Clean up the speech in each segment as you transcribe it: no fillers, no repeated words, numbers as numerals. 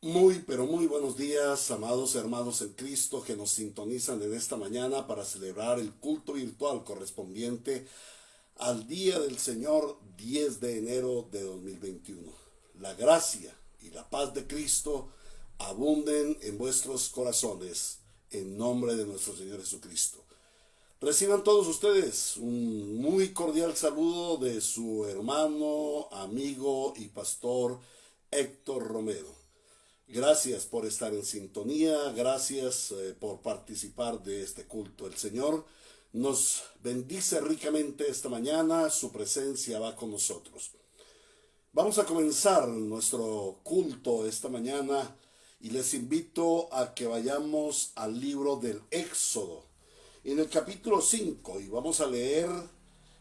Muy, pero muy buenos días, amados hermanos en Cristo que nos sintonizan en esta mañana para celebrar el culto virtual correspondiente al Día del Señor 10 de enero de 2021. La gracia y la paz de Cristo abunden en vuestros corazones en nombre de nuestro Señor Jesucristo. Reciban todos ustedes un muy cordial saludo de su hermano, amigo y pastor Héctor Romero. Gracias por estar en sintonía, gracias por participar de este culto. El Señor nos bendice ricamente esta mañana, su presencia va con nosotros. Vamos a comenzar nuestro culto esta mañana y les invito a que vayamos al libro del Éxodo, en el capítulo 5, y vamos a leer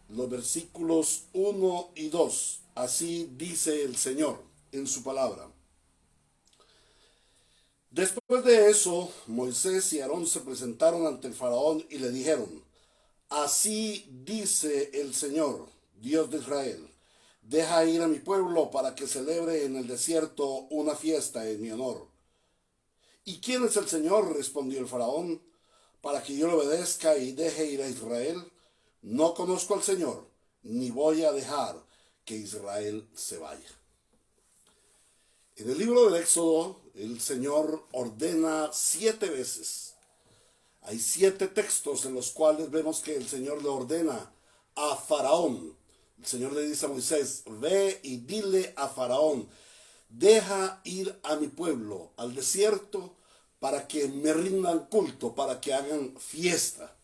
los versículos 1 y 2. Así dice el Señor en su palabra. Después de eso, Moisés y Aarón se presentaron ante el faraón y le dijeron: Así dice el Señor, Dios de Israel: deja ir a mi pueblo para que celebre en el desierto una fiesta en mi honor. ¿Y quién es el Señor?, respondió el faraón, para que yo le obedezca y deje ir a Israel. No conozco al Señor, ni voy a dejar que Israel se vaya. En el libro del Éxodo, el Señor ordena 7 veces. Hay 7 textos en los cuales vemos que el Señor le ordena a Faraón. El Señor le dice a Moisés: ve y dile a Faraón, deja ir a mi pueblo al desierto para que me rindan culto, para que hagan fiesta.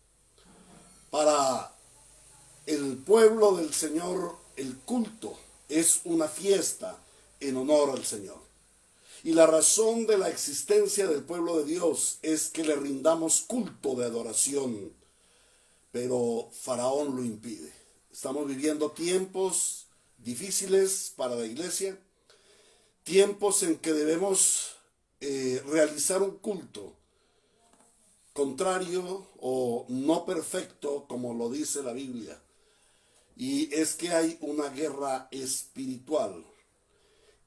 Para el pueblo del Señor, el culto es una fiesta en honor al Señor. Y la razón de la existencia del pueblo de Dios es que le rindamos culto de adoración. Pero Faraón lo impide. Estamos viviendo tiempos difíciles para la iglesia, tiempos en que debemos realizar un culto contrario o no perfecto, como lo dice la Biblia. Y es que hay una guerra espiritual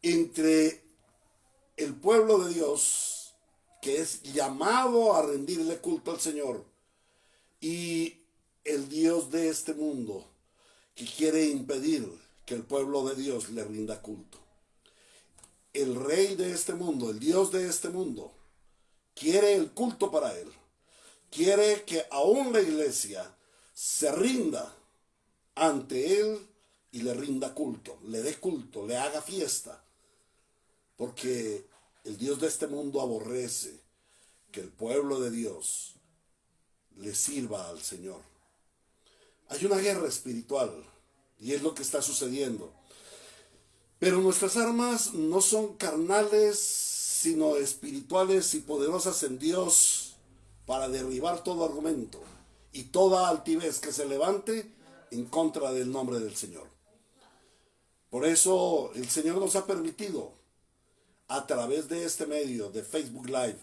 entre el pueblo de Dios, que es llamado a rendirle culto al Señor, y el Dios de este mundo, que quiere impedir que el pueblo de Dios le rinda culto. El rey de este mundo, el Dios de este mundo, quiere el culto para él. Quiere que aún la iglesia se rinda ante él y le rinda culto, le dé culto, le haga fiesta. Porque el Dios de este mundo aborrece que el pueblo de Dios le sirva al Señor. Hay una guerra espiritual y es lo que está sucediendo. Pero nuestras armas no son carnales, sino espirituales y poderosas en Dios para derribar todo argumento y toda altivez que se levante en contra del nombre del Señor. Por eso el Señor nos ha permitido, a través de este medio de Facebook Live,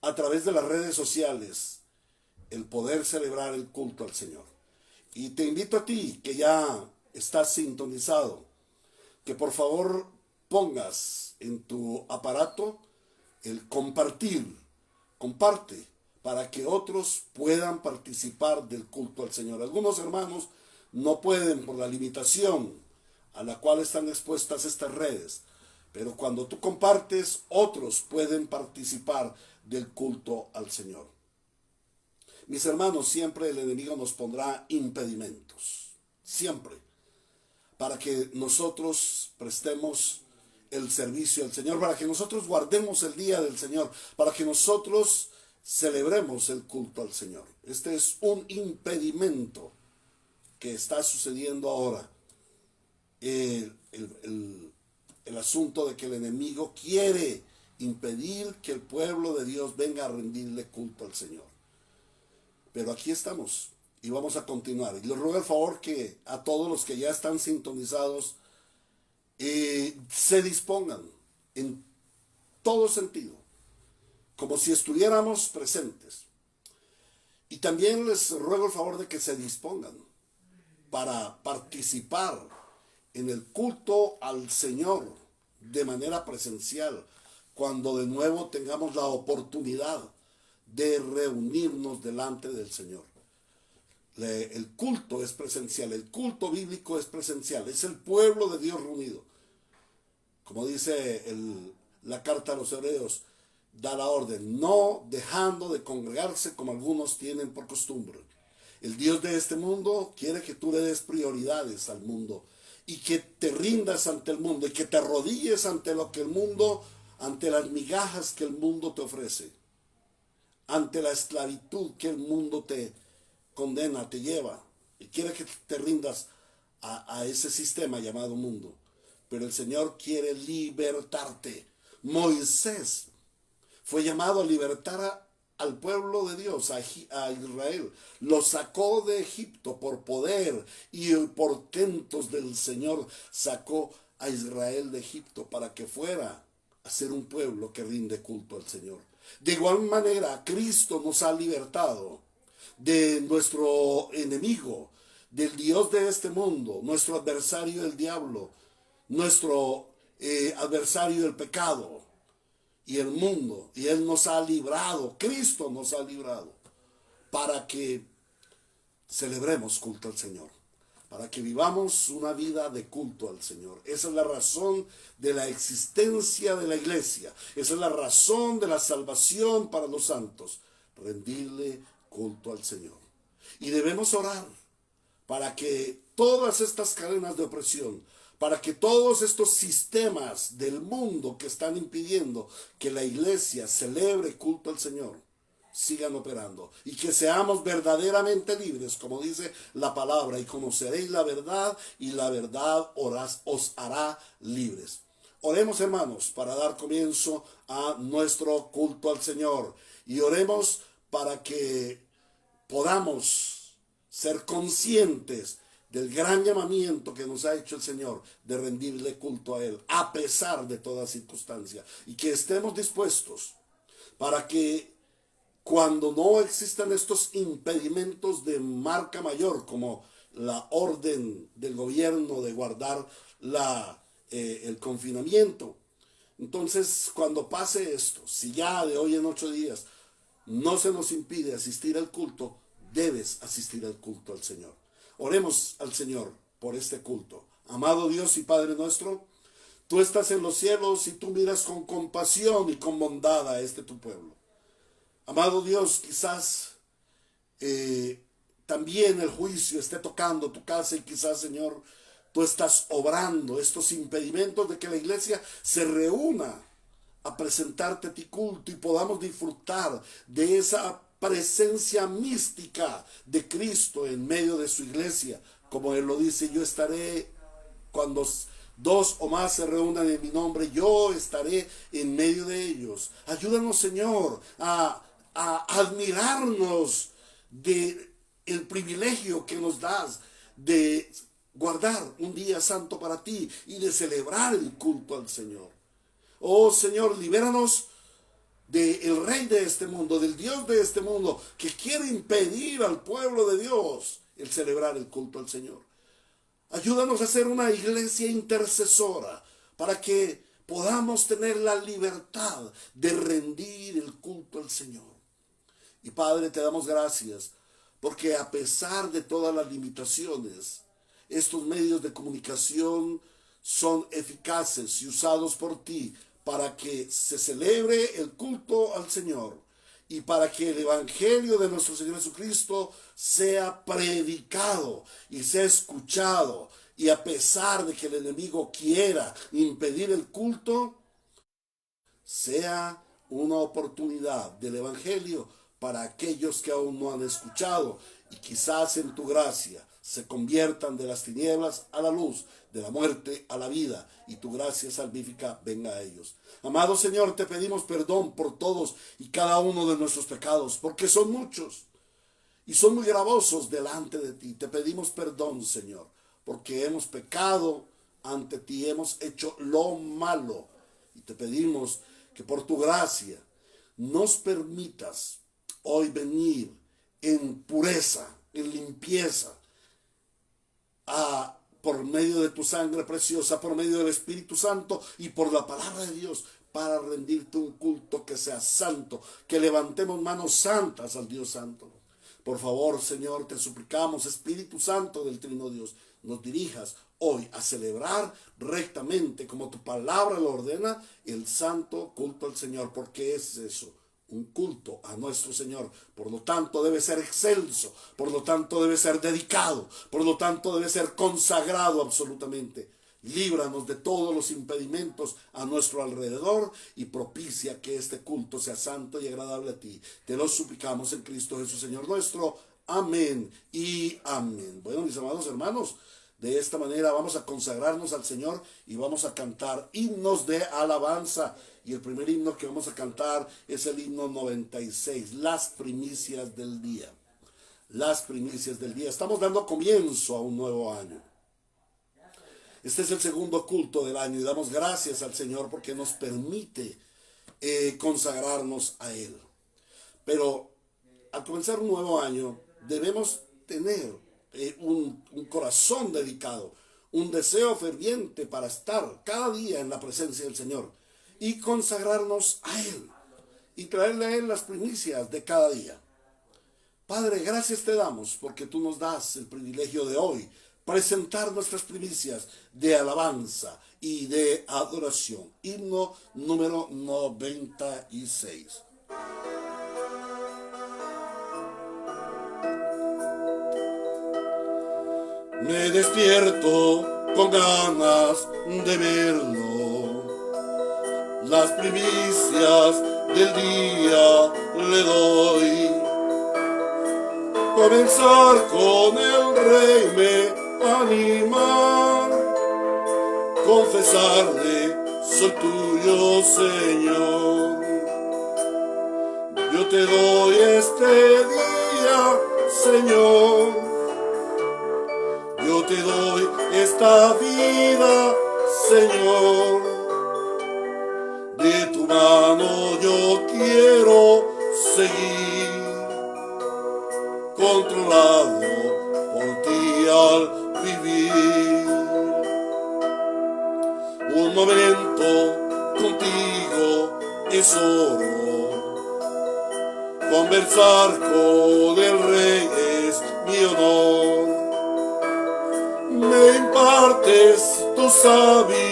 a través de las redes sociales, el poder celebrar el culto al Señor. Y te invito a ti, que ya estás sintonizado, que por favor pongas en tu aparato el compartir. Comparte para que otros puedan participar del culto al Señor. Algunos hermanos no pueden por la limitación a la cual están expuestas estas redes, pero cuando tú compartes, otros pueden participar del culto al Señor. Mis hermanos, siempre el enemigo nos pondrá impedimentos, siempre, para que nosotros prestemos el servicio al Señor, para que nosotros guardemos el día del Señor, para que nosotros celebremos el culto al Señor. Este es un impedimento que está sucediendo ahora. El asunto de que el enemigo quiere impedir que el pueblo de Dios venga a rendirle culto al Señor. Pero aquí estamos y vamos a continuar. Y les ruego el favor que a todos los que ya están sintonizados se dispongan en todo sentido, como si estuviéramos presentes. Y también les ruego el favor de que se dispongan para participar en el culto al Señor de manera presencial, cuando de nuevo tengamos la oportunidad de reunirnos delante del Señor. El culto es presencial, el culto bíblico es presencial, es el pueblo de Dios reunido. Como dice la carta a los hebreos, da la orden, no dejando de congregarse como algunos tienen por costumbre. El Dios de este mundo quiere que tú le des prioridades al mundo y que te rindas ante el mundo y que te arrodilles ante lo que el mundo, ante las migajas que el mundo te ofrece, ante la esclavitud que el mundo te condena, te lleva, y quiere que te rindas a ese sistema llamado mundo. Pero el Señor quiere libertarte. Moisés fue llamado a libertar al pueblo de Dios, a Israel. Lo sacó de Egipto por poder y portentos del Señor. Sacó a Israel de Egipto para que fuera a ser un pueblo que rinde culto al Señor. De igual manera, Cristo nos ha libertado de nuestro enemigo, del Dios de este mundo, nuestro adversario el diablo, nuestro adversario el pecado y el mundo. Y Él nos ha librado, Cristo nos ha librado, para que celebremos culto al Señor, para que vivamos una vida de culto al Señor. Esa es la razón de la existencia de la iglesia. Esa es la razón de la salvación para los santos. Rendirle culto al Señor. Y debemos orar para que todas estas cadenas de opresión, para que todos estos sistemas del mundo que están impidiendo que la iglesia celebre culto al Señor, sigan operando y que seamos verdaderamente libres, como dice la palabra, y conoceréis la verdad y la verdad os hará libres. Oremos, hermanos, para dar comienzo a nuestro culto al Señor, y oremos para que podamos ser conscientes del gran llamamiento que nos ha hecho el Señor de rendirle culto a Él, a pesar de toda circunstancia, y que estemos dispuestos para que cuando no existan estos impedimentos de marca mayor, como la orden del gobierno de guardar el confinamiento, entonces cuando pase esto, si ya de hoy en 8 días no se nos impide asistir al culto, debes asistir al culto al Señor. Oremos al Señor por este culto. Amado Dios y Padre nuestro, tú estás en los cielos y tú miras con compasión y con bondad a este tu pueblo. Amado Dios, quizás también el juicio esté tocando tu casa y quizás, Señor, tú estás obrando estos impedimentos de que la iglesia se reúna a presentarte a ti culto y podamos disfrutar de esa presencia mística de Cristo en medio de su iglesia. Como Él lo dice, yo estaré cuando 2 o más se reúnan en mi nombre, yo estaré en medio de ellos. Ayúdanos, Señor, a admirarnos de el privilegio que nos das de guardar un día santo para ti y de celebrar el culto al Señor. Oh Señor, libéranos del rey de este mundo, del Dios de este mundo, que quiere impedir al pueblo de Dios el celebrar el culto al Señor. Ayúdanos a ser una iglesia intercesora para que podamos tener la libertad de rendir el culto al Señor. Y Padre, te damos gracias porque a pesar de todas las limitaciones, estos medios de comunicación son eficaces y usados por ti para que se celebre el culto al Señor y para que el evangelio de nuestro Señor Jesucristo sea predicado y sea escuchado. Y a pesar de que el enemigo quiera impedir el culto, sea una oportunidad del evangelio para aquellos que aún no han escuchado y quizás en tu gracia se conviertan de las tinieblas a la luz, de la muerte a la vida, y tu gracia salvífica venga a ellos. Amado Señor, te pedimos perdón por todos y cada uno de nuestros pecados, porque son muchos y son muy gravosos delante de ti. Te pedimos perdón, Señor, porque hemos pecado ante ti, hemos hecho lo malo, y te pedimos que por tu gracia nos permitas hoy venir en pureza, en limpieza, por medio de tu sangre preciosa, por medio del Espíritu Santo y por la palabra de Dios, para rendirte un culto que sea santo, que levantemos manos santas al Dios santo. Por favor, Señor, te suplicamos, Espíritu Santo del Trino Dios, nos dirijas hoy a celebrar rectamente, como tu palabra lo ordena, el santo culto al Señor, porque es eso, un culto a nuestro Señor. Por lo tanto, debe ser excelso, por lo tanto, debe ser dedicado, por lo tanto, debe ser consagrado absolutamente. Líbranos de todos los impedimentos a nuestro alrededor y propicia que este culto sea santo y agradable a ti. Te lo suplicamos en Cristo Jesús, Señor nuestro. Amén y amén. Bueno, mis amados hermanos, de esta manera vamos a consagrarnos al Señor y vamos a cantar himnos de alabanza. Y el primer himno que vamos a cantar es el himno 96, las primicias del día. Las primicias del día. Estamos dando comienzo a un nuevo año. Este es el segundo culto del año y damos gracias al Señor porque nos permite consagrarnos a Él. Pero al comenzar un nuevo año debemos tener un corazón dedicado, un deseo ferviente para estar cada día en la presencia del Señor y consagrarnos a Él y traerle a Él las primicias de cada día. Padre, gracias te damos porque tú nos das el privilegio de hoy presentar nuestras primicias de alabanza y de adoración. Himno número 96. Me despierto con ganas de verlo, las primicias del día le doy. Comenzar con el Rey me anima, confesarle, soy tuyo, Señor. Yo te doy este día, Señor. Yo te doy esta vida, Señor. De tu mano yo quiero seguir, controlado por ti al vivir. Un momento contigo es oro, conversar con el Rey es mi honor. Me impartes tu sabiduría,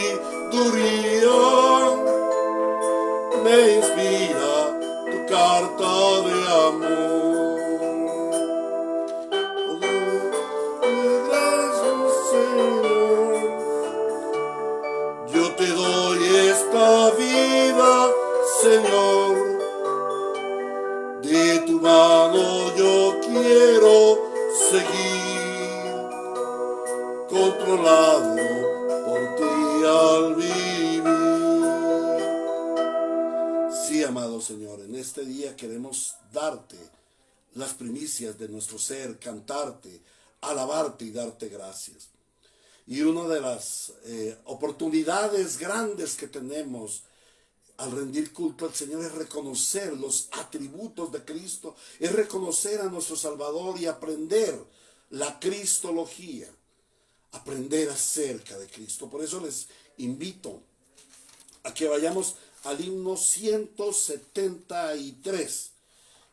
me inspira tu carta de amor. Yo te doy esta vida, Señor. De tu mano yo quiero seguir, controlado por ti al vivir. Sí, amado Señor, en este día queremos darte las primicias de nuestro ser, cantarte, alabarte y darte gracias. Y una de las oportunidades grandes que tenemos al rendir culto al Señor es reconocer los atributos de Cristo, es reconocer a nuestro Salvador y aprender la cristología, aprender acerca de Cristo. Por eso les invito a que vayamos al himno 173.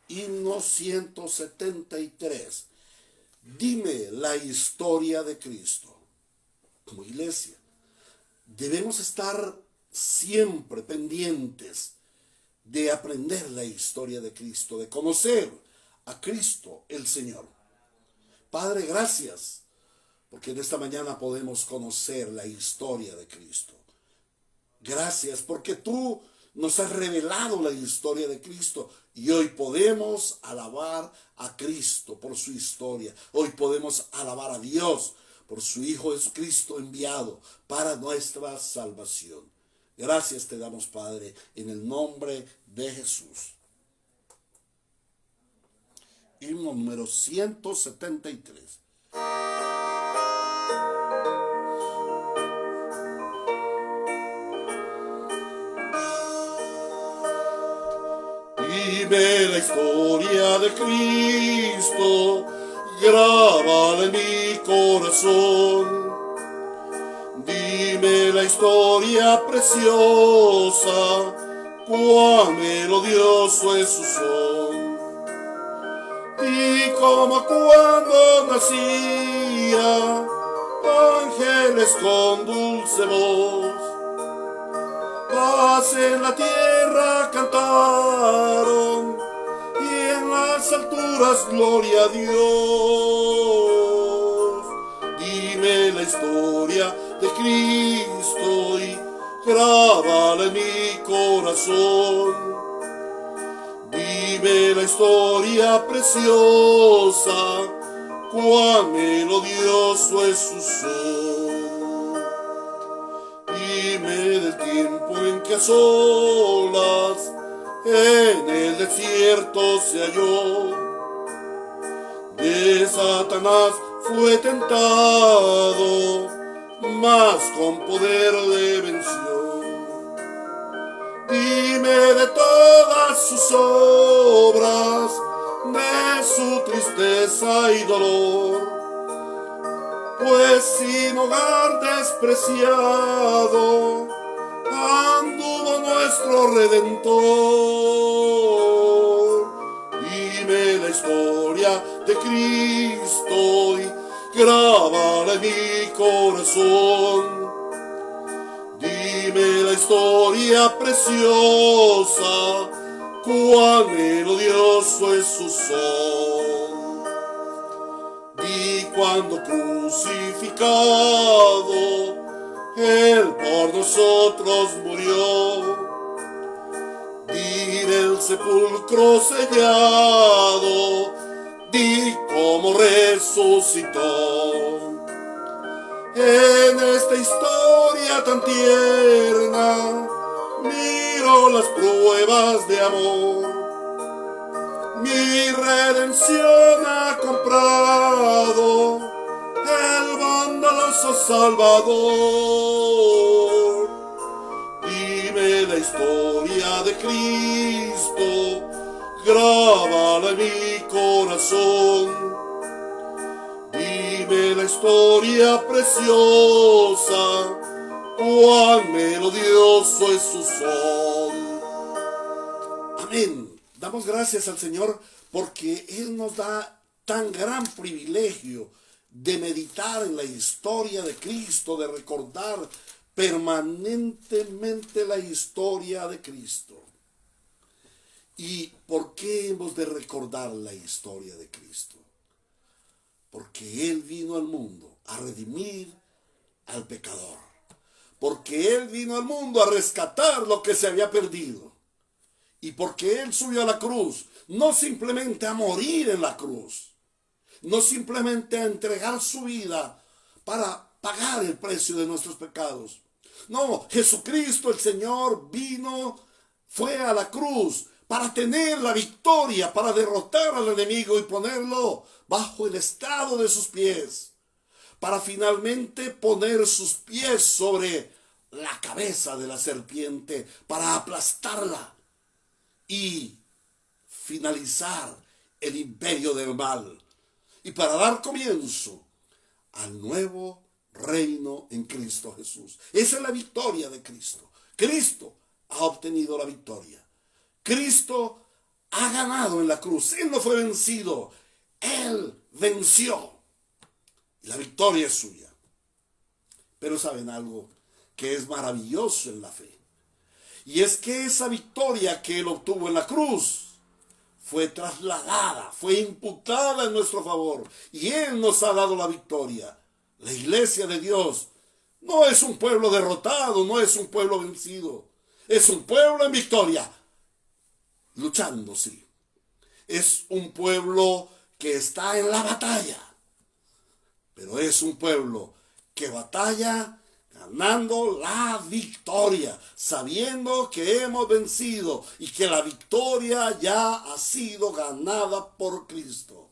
Himno 173. Dime la historia de Cristo. Como iglesia, debemos estar siempre pendientes de aprender la historia de Cristo, de conocer a Cristo el Señor. Padre, gracias, porque en esta mañana podemos conocer la historia de Cristo. Gracias, porque tú nos has revelado la historia de Cristo y hoy podemos alabar a Cristo por su historia. Hoy podemos alabar a Dios por su Hijo Jesucristo enviado para nuestra salvación. Gracias te damos, Padre, en el nombre de Jesús. Himno número 173. Dime la historia de Cristo, grábala en mi corazón. Dime la historia preciosa cuán melodioso es su son. Y como cuando nacía, ángeles con dulce voz, paz en la tierra cantaron, y en las alturas gloria a Dios. Dime la historia de Cristo y grábala en mi corazón. Dime la historia preciosa, cuán melodioso es su son. Dime del tiempo en que a solas en el desierto se halló, de Satanás fue tentado, mas con poder le venció. Dime de todas sus obras, de su tristeza y dolor, pues sin hogar despreciado anduvo nuestro Redentor. Dime la historia de Cristo y grábala en mi corazón. Dime la historia preciosa, cuán melodioso es su son. Di cuando crucificado Él por nosotros murió. Di del sepulcro sellado, di cómo resucitó. En esta historia tan tierna miro las pruebas de amor. Mi redención ha comprado el bondadoso Salvador. Dime la historia de Cristo, grábala en mi corazón. Dime la historia preciosa, cuán melodioso es su son. Amén. Damos gracias al Señor porque Él nos da tan gran privilegio de meditar en la historia de Cristo, de recordar permanentemente la historia de Cristo. ¿Y por qué hemos de recordar la historia de Cristo? Porque Él vino al mundo a redimir al pecador. Porque Él vino al mundo a rescatar lo que se había perdido. Y porque Él subió a la cruz, no simplemente a morir en la cruz, no simplemente a entregar su vida para pagar el precio de nuestros pecados. No, Jesucristo el Señor fue a la cruz para tener la victoria, para derrotar al enemigo y ponerlo bajo el estrado de sus pies, para finalmente poner sus pies sobre la cabeza de la serpiente, para aplastarla y finalizar el imperio del mal, y para dar comienzo al nuevo reino en Cristo Jesús. Esa es la victoria de Cristo. Cristo ha obtenido la victoria. Cristo ha ganado en la cruz. Él no fue vencido. Él venció. Y la victoria es suya. Pero ¿saben algo que es maravilloso en la fe? Y es que esa victoria que Él obtuvo en la cruz fue trasladada, fue imputada en nuestro favor. Y Él nos ha dado la victoria. La iglesia de Dios no es un pueblo derrotado, no es un pueblo vencido. Es un pueblo en victoria, luchando, sí. Es un pueblo que está en la batalla, pero es un pueblo que batalla ganando la victoria, sabiendo que hemos vencido y que la victoria ya ha sido ganada por Cristo.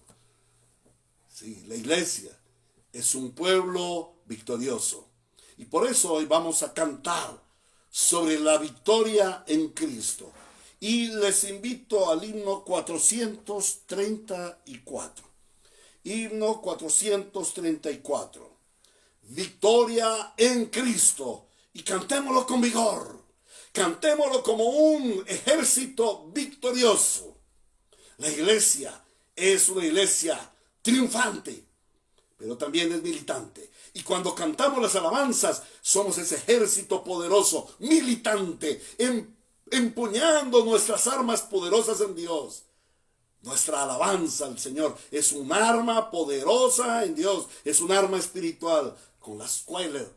Sí, la iglesia es un pueblo victorioso. Y por eso hoy vamos a cantar sobre la victoria en Cristo. Y les invito al himno 434. Himno 434. Victoria en Cristo. Y cantémoslo con vigor. Cantémoslo como un ejército victorioso. La iglesia es una iglesia triunfante, pero también es militante. Y cuando cantamos las alabanzas, somos ese ejército poderoso, militante, empuñando nuestras armas poderosas en Dios. Nuestra alabanza al Señor es un arma poderosa en Dios, es un arma espiritual con las cuales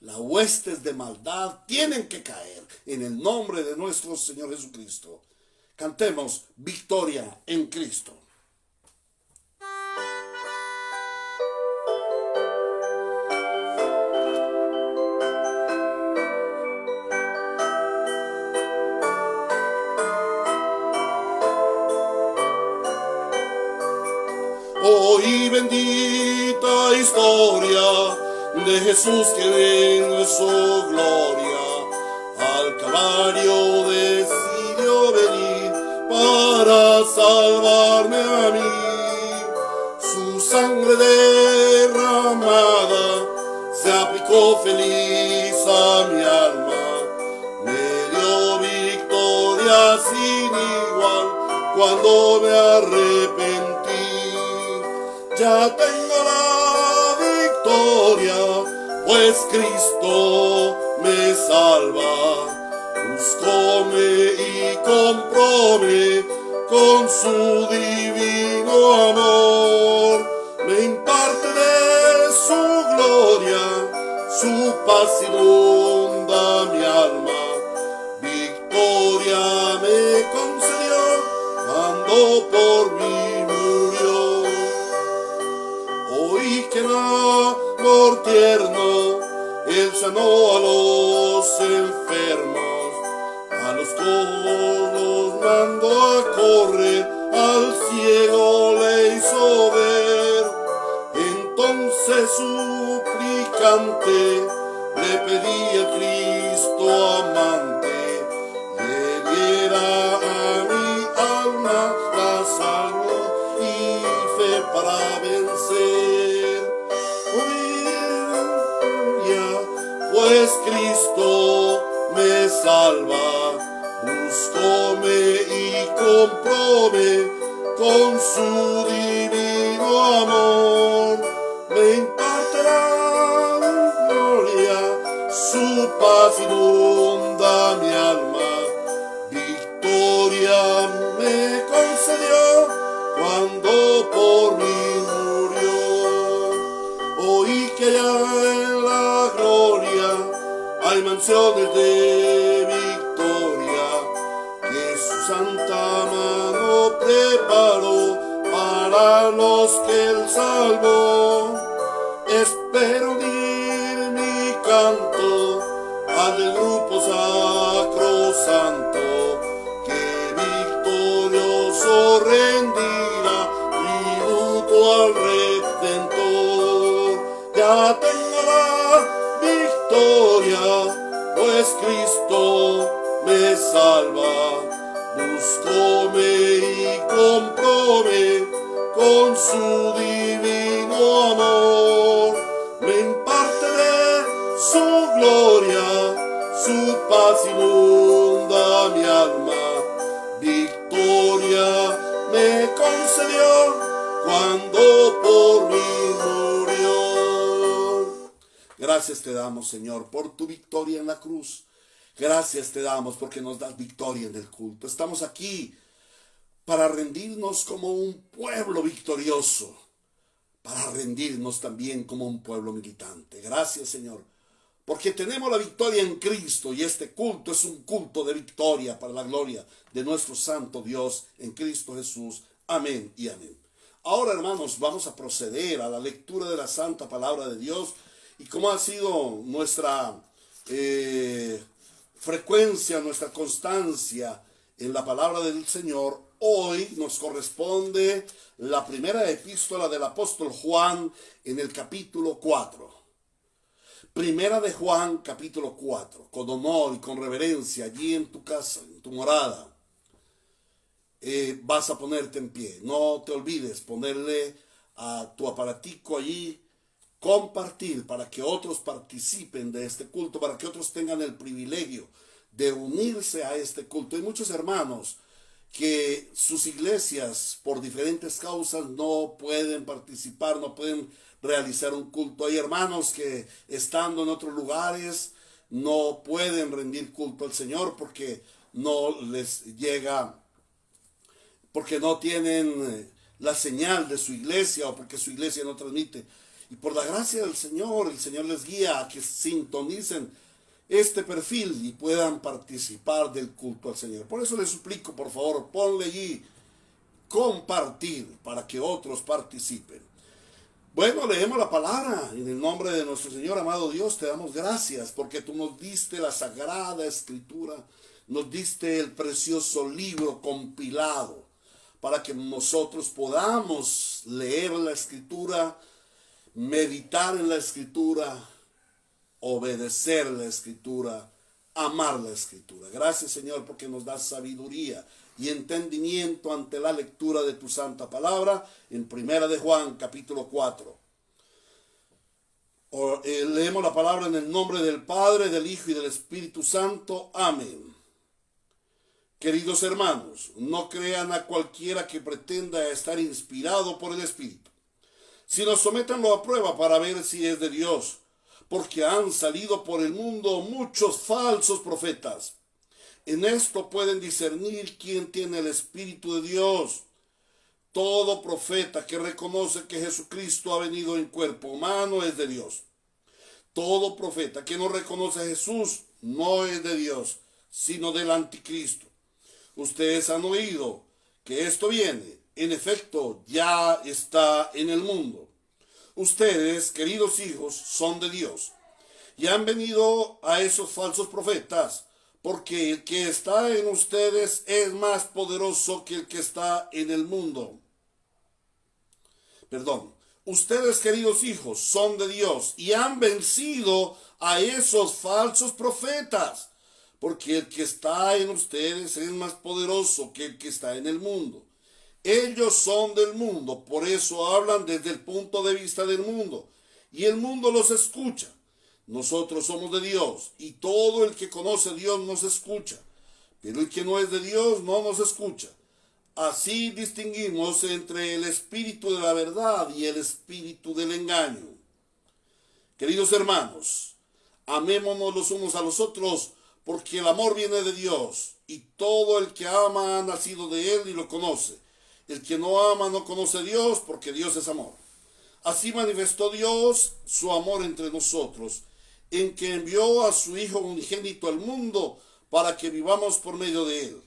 las huestes de maldad tienen que caer en el nombre de nuestro Señor Jesucristo. Cantemos victoria en Cristo. Hoy bendita historia de Jesús que en su gloria al Calvario decidió venir para salvarme a mí. Su sangre derramada se aplicó feliz a mi alma, me dio victoria sin igual cuando me arrepentí. Ya tengo la victoria, pues Cristo me salva. Buscóme y compróme con su divino amor. Me imparte de su gloria, su paz inunda mi alma. Victoria me concedió cuando por mí murió. Oí que en amor tierno Él sanó a los enfermos, a los cojos los mandó a correr, al ciego le hizo ver. Entonces suplicante le pedí a Cristo amante, le diera a mi alma la salud y fe para vencer. Pues Cristo me salva, buscóme y compróme con su divino amor. Me imparte la gloria, su paz inunda mi alma. Victoria me concedió cuando por mí murió. Oí que allá en la gloria hay mansiones de victoria que su santa mano preparó para los que Él salvó. Espero unir mi canto al del grupo sacrosanto que victorioso rendirá tributo al Redentor. Ya tengo la victoria, pues Cristo me salva. Buscóme y compróme con su divino amor. Me imparte de su gloria, su paz inunda mi alma. Victoria me concedió cuando por mí murió. Gracias te damos, Señor, por tu victoria en la cruz. Gracias te damos porque nos das victoria en el culto. Estamos aquí para rendirnos como un pueblo victorioso, para rendirnos también como un pueblo militante. Gracias, Señor, porque tenemos la victoria en Cristo y este culto es un culto de victoria para la gloria de nuestro santo Dios en Cristo Jesús. Amén y amén. Ahora, hermanos, vamos a proceder a la lectura de la santa palabra de Dios. Y como ha sido nuestra frecuencia, nuestra constancia en la palabra del Señor, hoy nos corresponde la primera epístola del apóstol Juan en el capítulo 4. Primera de Juan, capítulo 4. Con honor y con reverencia, allí en tu casa, en tu morada, vas a ponerte en pie. No te olvides ponerle a tu aparatico allí, compartir para que otros participen de este culto, para que otros tengan el privilegio de unirse a este culto. Hay muchos hermanos que sus iglesias por diferentes causas no pueden participar, no pueden realizar un culto. Hay hermanos que estando en otros lugares no pueden rendir culto al Señor porque no les llega, porque no tienen la señal de su iglesia o porque su iglesia no transmite. Y por la gracia del Señor, el Señor les guía a que sintonicen este perfil y puedan participar del culto al Señor. Por eso les suplico, por favor, ponle allí compartir para que otros participen. Bueno, leemos la palabra. En el nombre de nuestro Señor, amado Dios, te damos gracias porque tú nos diste la sagrada escritura, nos diste el precioso libro compilado para que nosotros podamos leer la escritura, meditar en la escritura, obedecer la escritura, amar la escritura. Gracias, Señor, porque nos das sabiduría y entendimiento ante la lectura de tu santa palabra en Primera de Juan, capítulo 4. Leemos la palabra en el nombre del Padre, del Hijo y del Espíritu Santo. Amén. Queridos hermanos, no crean a cualquiera que pretenda estar inspirado por el Espíritu, sino sométanlo a prueba para ver si es de Dios, porque han salido por el mundo muchos falsos profetas. En esto pueden discernir quién tiene el Espíritu de Dios. Todo profeta que reconoce que Jesucristo ha venido en cuerpo humano es de Dios. Todo profeta que no reconoce a Jesús no es de Dios, sino del anticristo. Ustedes han oído que esto viene. En efecto, ya está en el mundo. Ustedes, queridos hijos, son de Dios y han venido a esos falsos profetas, porque el que está en ustedes es más poderoso que el que está en el mundo. Ustedes, queridos hijos, son de Dios y han vencido a esos falsos profetas, porque el que está en ustedes es más poderoso que el que está en el mundo. Ellos son del mundo, por eso hablan desde el punto de vista del mundo, y el mundo los escucha. Nosotros somos de Dios, y todo el que conoce a Dios nos escucha, pero el que no es de Dios no nos escucha. Así distinguimos entre el espíritu de la verdad y el espíritu del engaño. Queridos hermanos, amémonos los unos a los otros, porque el amor viene de Dios, y todo el que ama ha nacido de Él y lo conoce. El que no ama no conoce a Dios, porque Dios es amor. Así manifestó Dios su amor entre nosotros, en que envió a su Hijo unigénito al mundo para que vivamos por medio de Él.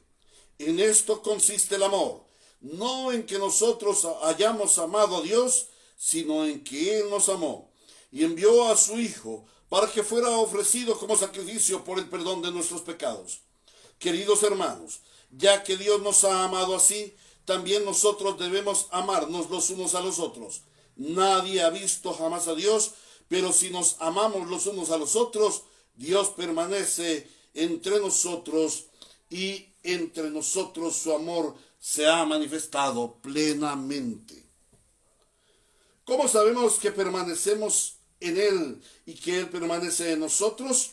En esto consiste el amor, no en que nosotros hayamos amado a Dios, sino en que Él nos amó y envió a su Hijo para que fuera ofrecido como sacrificio por el perdón de nuestros pecados. Queridos hermanos, ya que Dios nos ha amado así, también nosotros debemos amarnos los unos a los otros. Nadie ha visto jamás a Dios, pero si nos amamos los unos a los otros, Dios permanece entre nosotros y entre nosotros su amor se ha manifestado plenamente. ¿Cómo sabemos que permanecemos en Él y que Él permanece en nosotros?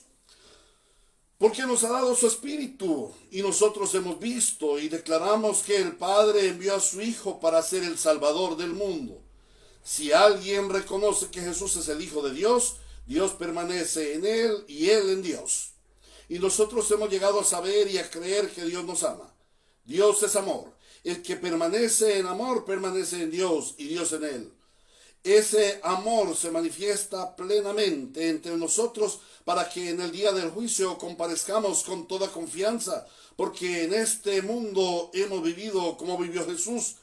Porque nos ha dado su Espíritu y nosotros hemos visto y declaramos que el Padre envió a su Hijo para ser el Salvador del mundo. Si alguien reconoce que Jesús es el Hijo de Dios, Dios permanece en Él y Él en Dios. Y nosotros hemos llegado a saber y a creer que Dios nos ama. Dios es amor. El que permanece en amor permanece en Dios y Dios en Él. Ese amor se manifiesta plenamente entre nosotros para que en el día del juicio comparezcamos con toda confianza, porque en este mundo hemos vivido como vivió Jesús.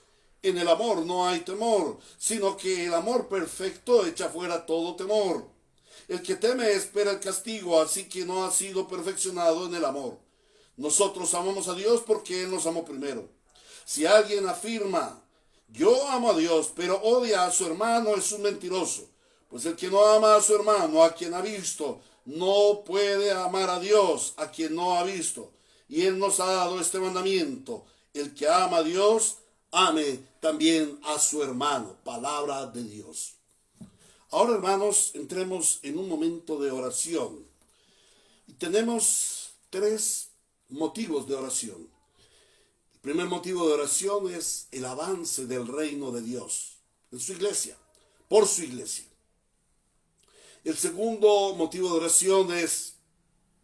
En el amor no hay temor, sino que el amor perfecto echa fuera todo temor. El que teme espera el castigo, así que no ha sido perfeccionado en el amor. Nosotros amamos a Dios porque Él nos amó primero. Si alguien afirma: yo amo a Dios, pero odia a su hermano, es un mentiroso. Pues el que no ama a su hermano, a quien ha visto, no puede amar a Dios, a quien no ha visto. Y Él nos ha dado este mandamiento: el que ama a Dios, ame también a su hermano. Palabra de Dios. Ahora, hermanos, entremos en un momento de oración. Y tenemos tres motivos de oración. El primer motivo de oración es el avance del reino de Dios en su iglesia, por su iglesia. El segundo motivo de oración es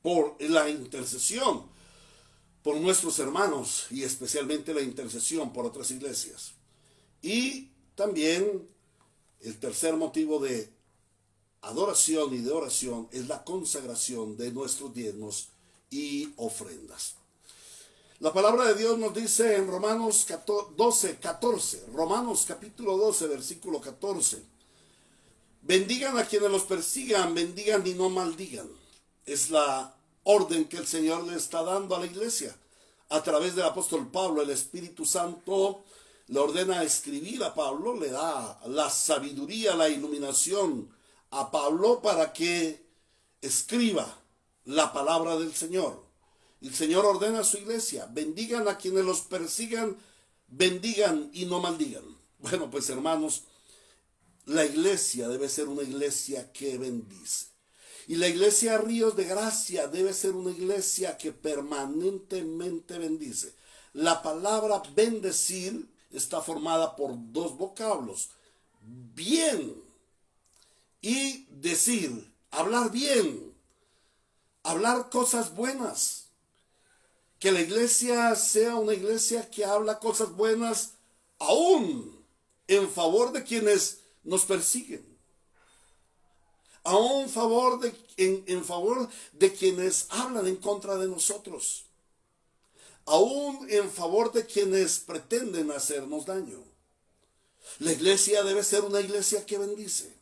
por la intercesión por nuestros hermanos y especialmente la intercesión por otras iglesias. Y también el tercer motivo de adoración y de oración es la consagración de nuestros diezmos y ofrendas. La palabra de Dios nos dice en Romanos 12, 14, Romanos capítulo 12, versículo 14, bendigan a quienes los persigan, bendigan y no maldigan. Es la orden que el Señor le está dando a la iglesia. A través del apóstol Pablo, el Espíritu Santo le ordena escribir a Pablo, le da la sabiduría, la iluminación a Pablo para que escriba la palabra del Señor. El Señor ordena a su iglesia, bendigan a quienes los persigan, bendigan y no maldigan. Bueno, pues hermanos, la iglesia debe ser una iglesia que bendice. Y la iglesia Ríos de Gracia debe ser una iglesia que permanentemente bendice. La palabra bendecir está formada por dos vocablos, bien y decir, hablar bien, hablar cosas buenas. Que la iglesia sea una iglesia que habla cosas buenas aún en favor de quienes nos persiguen. Aún en favor de quienes hablan en contra de nosotros. Aún en favor de quienes pretenden hacernos daño. La iglesia debe ser una iglesia que bendice.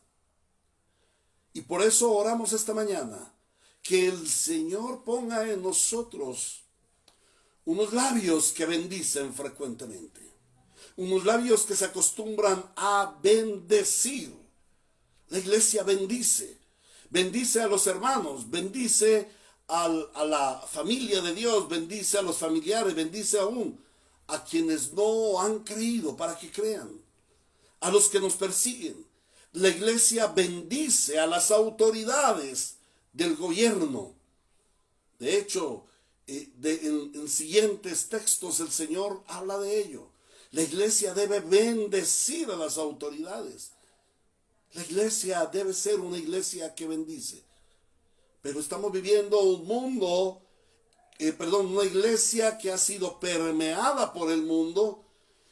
Y por eso oramos esta mañana, que el Señor ponga en nosotros unos labios que bendicen frecuentemente. Unos labios que se acostumbran a bendecir. La iglesia bendice, bendice a los hermanos, bendice a la familia de Dios, bendice a los familiares, bendice aún a quienes no han creído para que crean, a los que nos persiguen. La iglesia bendice a las autoridades del gobierno. De hecho, en siguientes textos el Señor habla de ello. La iglesia debe bendecir a las autoridades. La iglesia debe ser una iglesia que bendice. Pero estamos viviendo un mundo, una iglesia que ha sido permeada por el mundo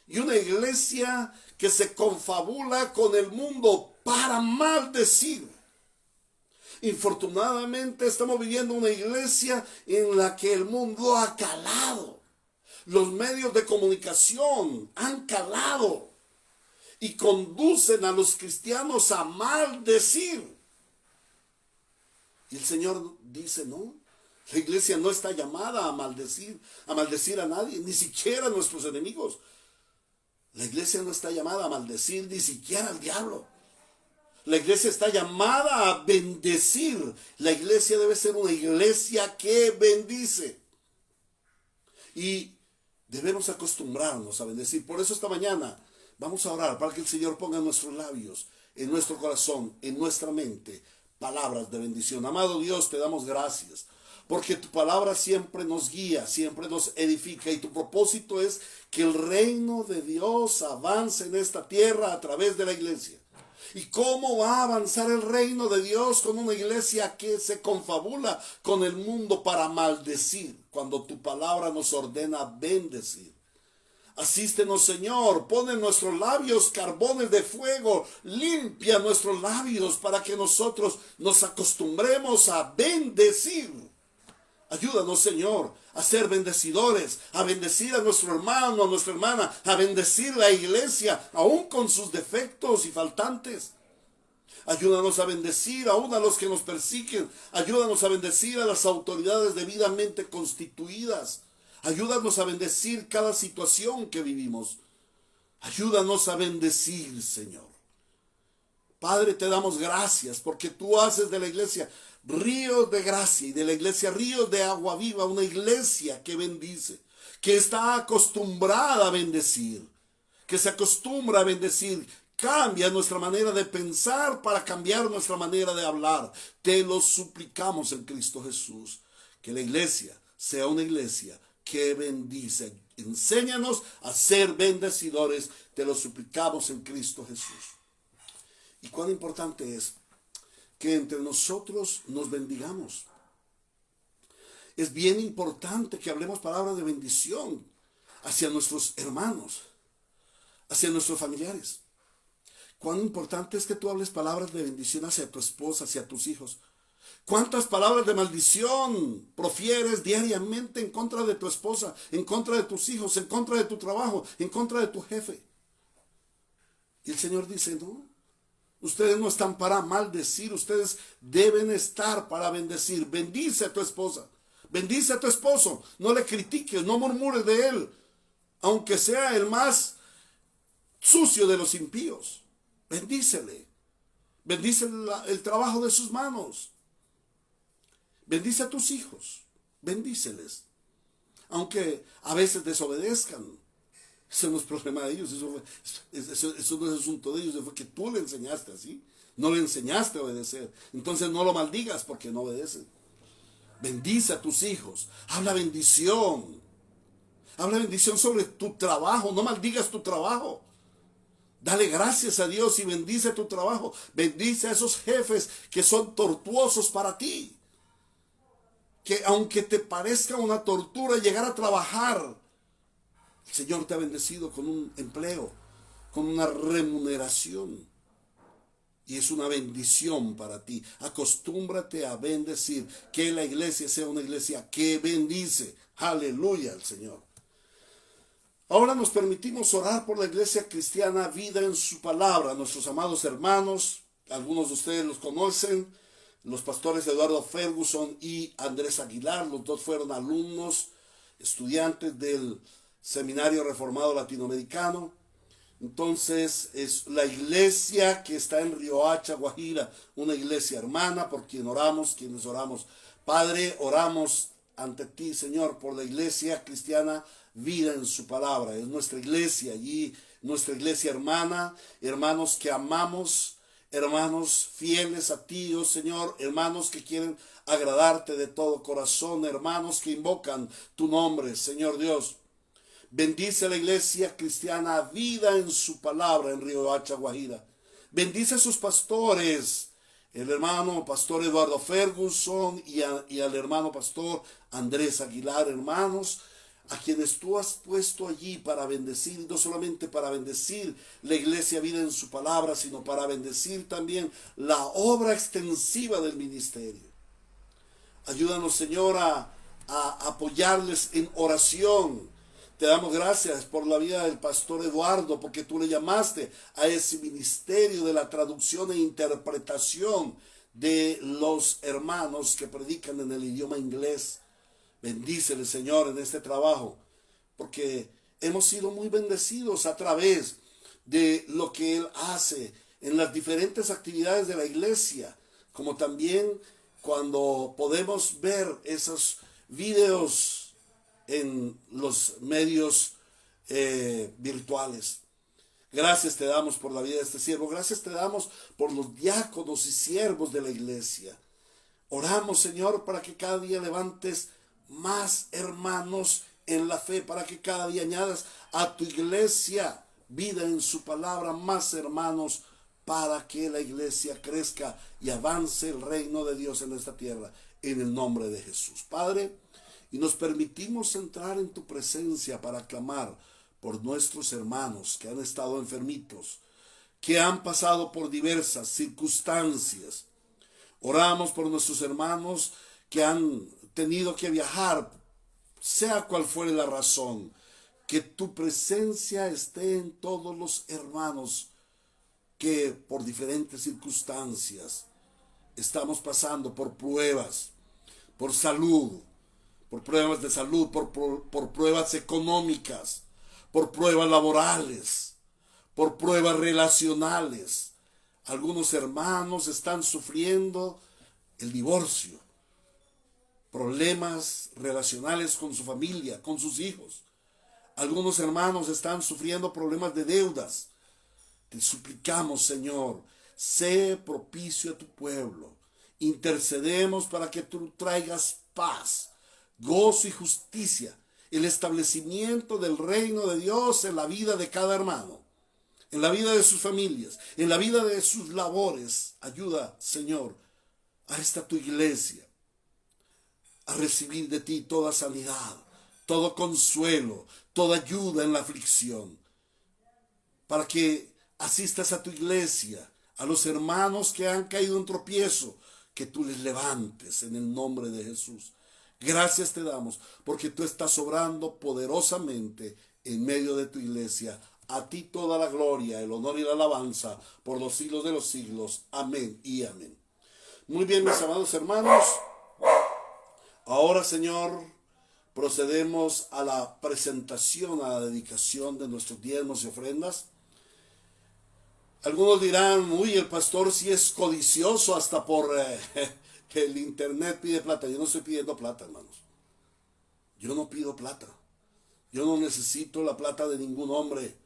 y una iglesia que se confabula con el mundo para maldecir. Infortunadamente estamos viviendo una iglesia en la que el mundo ha calado. Los medios de comunicación han calado. Y conducen a los cristianos a maldecir. Y el Señor dice, no, la iglesia no está llamada a maldecir a nadie, ni siquiera a nuestros enemigos. La iglesia no está llamada a maldecir ni siquiera al diablo. La iglesia está llamada a bendecir. La iglesia debe ser una iglesia que bendice. Y debemos acostumbrarnos a bendecir. Por eso esta mañana vamos a orar para que el Señor ponga en nuestros labios, en nuestro corazón, en nuestra mente, palabras de bendición. Amado Dios, te damos gracias, porque tu palabra siempre nos guía, siempre nos edifica, y tu propósito es que el reino de Dios avance en esta tierra a través de la iglesia. ¿Y cómo va a avanzar el reino de Dios con una iglesia que se confabula con el mundo para maldecir, cuando tu palabra nos ordena bendecir? Asístenos, Señor, pon en nuestros labios carbones de fuego, limpia nuestros labios para que nosotros nos acostumbremos a bendecir. Ayúdanos, Señor, a ser bendecidores, a bendecir a nuestro hermano, a nuestra hermana, a bendecir la iglesia, aún con sus defectos y faltantes. Ayúdanos a bendecir aún a los que nos persiguen. Ayúdanos a bendecir a las autoridades debidamente constituidas. Ayúdanos a bendecir cada situación que vivimos. Ayúdanos a bendecir, Señor. Padre, te damos gracias porque tú haces de la iglesia ríos de gracia y de la iglesia ríos de agua viva, una iglesia que bendice, que está acostumbrada a bendecir, que se acostumbra a bendecir. Cambia nuestra manera de pensar para cambiar nuestra manera de hablar. Te lo suplicamos en Cristo Jesús. Que la iglesia sea una iglesia que bendice. Enséñanos a ser bendecidores, te lo suplicamos en Cristo Jesús. Y cuán importante es que entre nosotros nos bendigamos. Es bien importante que hablemos palabras de bendición hacia nuestros hermanos, hacia nuestros familiares. Cuán importante es que tú hables palabras de bendición hacia tu esposa, hacia tus hijos. ¿Cuántas palabras de maldición profieres diariamente en contra de tu esposa, en contra de tus hijos, en contra de tu trabajo, en contra de tu jefe? Y el Señor dice, no, ustedes no están para maldecir, ustedes deben estar para bendecir. Bendice a tu esposa, bendice a tu esposo, no le critiques, no murmures de él, aunque sea el más sucio de los impíos. Bendícele, bendice el trabajo de sus manos. Bendice a tus hijos, bendíceles, aunque a veces desobedezcan. Eso no es problema de ellos, eso no es asunto de ellos, fue que tú le enseñaste así, no le enseñaste a obedecer. Entonces no lo maldigas porque no obedecen. Bendice a tus hijos, habla bendición sobre tu trabajo, no maldigas tu trabajo. Dale gracias a Dios y bendice tu trabajo, bendice a esos jefes que son tortuosos para ti. Que aunque te parezca una tortura llegar a trabajar, el Señor te ha bendecido con un empleo, con una remuneración. Y es una bendición para ti. Acostúmbrate a bendecir. Que la iglesia sea una iglesia que bendice. Aleluya al Señor. Ahora nos permitimos orar por la iglesia cristiana Vida en su Palabra. Nuestros amados hermanos, algunos de ustedes los conocen, los pastores Eduardo Ferguson y Andrés Aguilar. Los dos fueron alumnos, estudiantes del Seminario Reformado Latinoamericano. Entonces es la iglesia que está en Riohacha, Guajira, una iglesia hermana por quienes oramos. Padre, oramos ante ti, Señor, por la iglesia cristiana Vida en su Palabra. Es nuestra iglesia allí, nuestra iglesia hermana, hermanos que amamos, hermanos fieles a ti, oh Señor, hermanos que quieren agradarte de todo corazón, hermanos que invocan tu nombre, Señor Dios. Bendice a la iglesia cristiana Vida en su Palabra en Riohacha, Guajira. Bendice a sus pastores, el hermano pastor Eduardo Ferguson y al hermano pastor Andrés Aguilar, hermanos, a quienes tú has puesto allí para bendecir, y no solamente para bendecir la iglesia Vida en su Palabra, sino para bendecir también la obra extensiva del ministerio. Ayúdanos, Señor, a apoyarles en oración. Te damos gracias por la vida del pastor Eduardo, porque tú le llamaste a ese ministerio de la traducción e interpretación de los hermanos que predican en el idioma inglés. Bendícele, Señor, en este trabajo, porque hemos sido muy bendecidos a través de lo que Él hace en las diferentes actividades de la iglesia, como también cuando podemos ver esos videos en los medios virtuales. Gracias te damos por la vida de este siervo. Gracias te damos por los diáconos y siervos de la iglesia. Oramos, Señor, para que cada día levantes más hermanos en la fe, para que cada día añadas a tu iglesia Vida en su Palabra más hermanos, para que la iglesia crezca y avance el reino de Dios en esta tierra, en el nombre de Jesús. Padre, y nos permitimos entrar en tu presencia para clamar por nuestros hermanos que han estado enfermitos, que han pasado por diversas circunstancias. Oramos por nuestros hermanos que han tenido que viajar, sea cual fuere la razón. Que tu presencia esté en todos los hermanos que por diferentes circunstancias estamos pasando por pruebas, por salud, por pruebas de salud, por pruebas económicas, por pruebas laborales, por pruebas relacionales. Algunos hermanos están sufriendo el divorcio, problemas relacionales con su familia, con sus hijos. Algunos hermanos están sufriendo problemas de deudas. Te suplicamos, Señor, sé propicio a tu pueblo. Intercedemos para que tú traigas paz, gozo y justicia, el establecimiento del reino de Dios en la vida de cada hermano, en la vida de sus familias, en la vida de sus labores. Ayuda, Señor, a esta tu iglesia a recibir de ti toda sanidad, todo consuelo, toda ayuda en la aflicción, para que asistas a tu iglesia, a los hermanos que han caído en tropiezo, que tú les levantes en el nombre de Jesús. Gracias te damos porque tú estás obrando poderosamente en medio de tu iglesia. A ti toda la gloria, el honor y la alabanza por los siglos de los siglos. Amén y amén. Muy bien, mis amados hermanos. Ahora, Señor, procedemos a la presentación, a la dedicación de nuestros diezmos y ofrendas. Algunos dirán, uy, el pastor sí es codicioso, hasta por el internet pide plata. Yo no estoy pidiendo plata, hermanos. Yo no pido plata. Yo no necesito la plata de ningún hombre.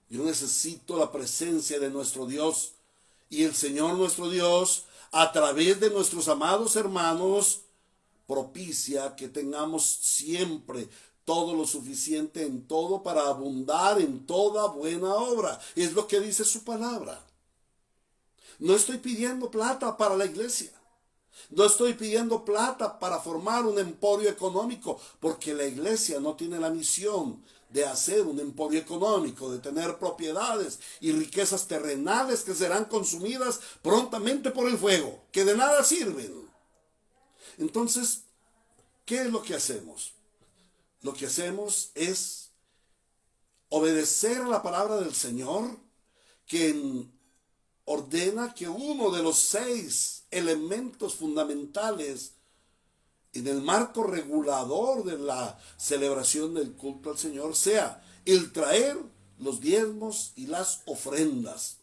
Yo necesito la presencia de nuestro Dios. Y el Señor nuestro Dios, a través de nuestros amados hermanos, propicia que tengamos siempre todo lo suficiente en todo para abundar en toda buena obra. Es lo que dice su palabra. No estoy pidiendo plata para la iglesia. No estoy pidiendo plata para formar un emporio económico, porque la iglesia no tiene la misión de hacer un emporio económico, de tener propiedades y riquezas terrenales que serán consumidas prontamente por el fuego, que de nada sirven. Entonces, ¿qué es lo que hacemos? Lo que hacemos es obedecer a la palabra del Señor, que ordena que uno de los 6 elementos fundamentales en el marco regulador de la celebración del culto al Señor sea el traer los diezmos y las ofrendas.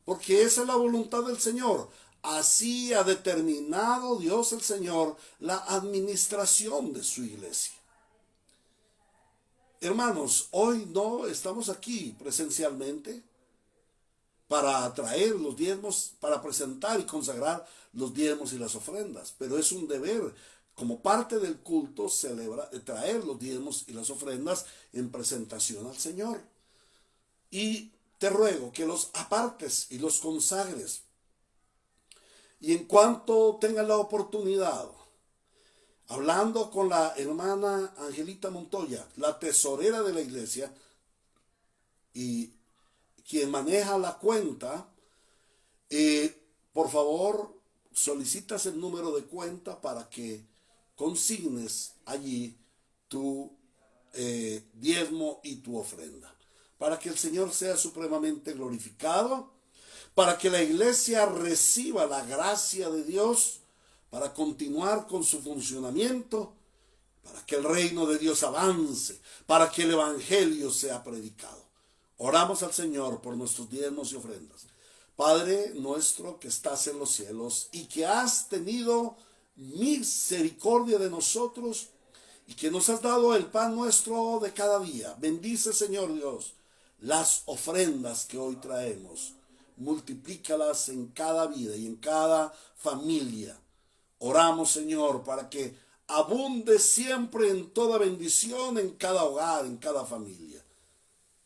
Porque esa es la voluntad del Señor. Así ha determinado Dios el Señor la administración de su iglesia. Hermanos, hoy no estamos aquí presencialmente para traer los diezmos, para presentar y consagrar los diezmos y las ofrendas, pero es un deber como parte del culto traer los diezmos y las ofrendas en presentación al Señor. Y te ruego que los apartes y los consagres. Y en cuanto tengas la oportunidad, hablando con la hermana Angelita Montoya, la tesorera de la iglesia, y quien maneja la cuenta, por favor, solicitas el número de cuenta para que consignes allí tu diezmo y tu ofrenda, para que el Señor sea supremamente glorificado, para que la iglesia reciba la gracia de Dios, para continuar con su funcionamiento, para que el reino de Dios avance, para que el evangelio sea predicado. Oramos al Señor por nuestros diezmos y ofrendas. Padre nuestro que estás en los cielos y que has tenido misericordia de nosotros y que nos has dado el pan nuestro de cada día. Bendice, Señor Dios, las ofrendas que hoy traemos. Multiplícalas en cada vida y en cada familia. Oramos, Señor, para que abunde siempre en toda bendición, en cada hogar, en cada familia.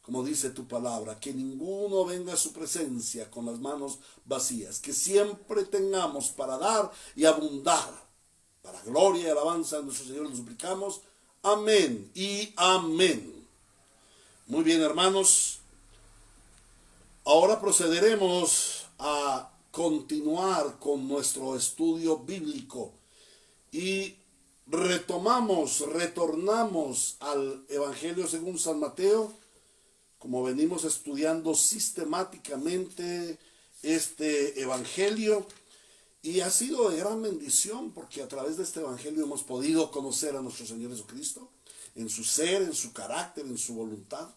Como dice tu palabra, que ninguno venga a su presencia con las manos vacías, que siempre tengamos para dar y abundar. Para gloria y alabanza de nuestro Señor, le suplicamos. Amén y amén. Muy bien, hermanos. Ahora procederemos a continuar con nuestro estudio bíblico y retornamos al Evangelio según San Mateo, como venimos estudiando sistemáticamente este Evangelio, y ha sido de gran bendición porque a través de este Evangelio hemos podido conocer a nuestro Señor Jesucristo en su ser, en su carácter, en su voluntad.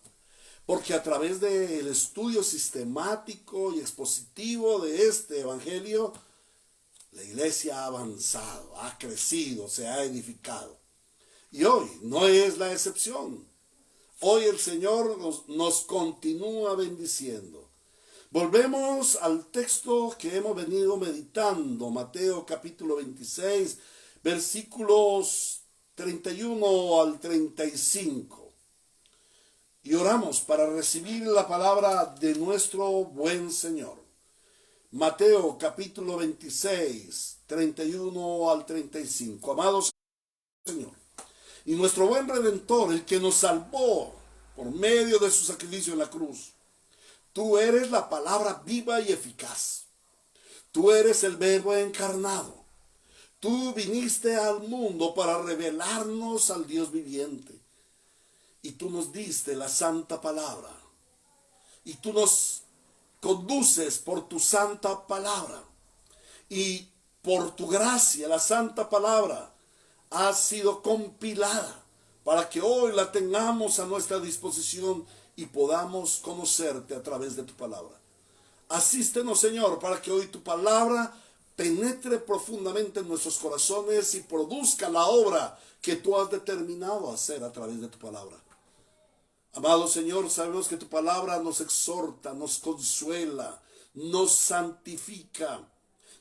Porque a través del estudio sistemático y expositivo de este Evangelio, la iglesia ha avanzado, ha crecido, se ha edificado. Y hoy no es la excepción. Hoy el Señor nos continúa bendiciendo. Volvemos al texto que hemos venido meditando, Mateo capítulo 26, versículos 31 al 35. Y oramos para recibir la palabra de nuestro buen Señor. Mateo capítulo 26, 31 al 35. Amados Señor, y nuestro buen Redentor, el que nos salvó por medio de su sacrificio en la cruz, tú eres la palabra viva y eficaz. Tú eres el Verbo encarnado. Tú viniste al mundo para revelarnos al Dios viviente. Y tú nos diste la santa palabra. Y tú nos conduces por tu santa palabra. Y por tu gracia, la santa palabra ha sido compilada para que hoy la tengamos a nuestra disposición y podamos conocerte a través de tu palabra. Asístenos, Señor, para que hoy tu palabra penetre profundamente en nuestros corazones y produzca la obra que tú has determinado hacer a través de tu palabra. Amado Señor, sabemos que tu palabra nos exhorta, nos consuela, nos santifica,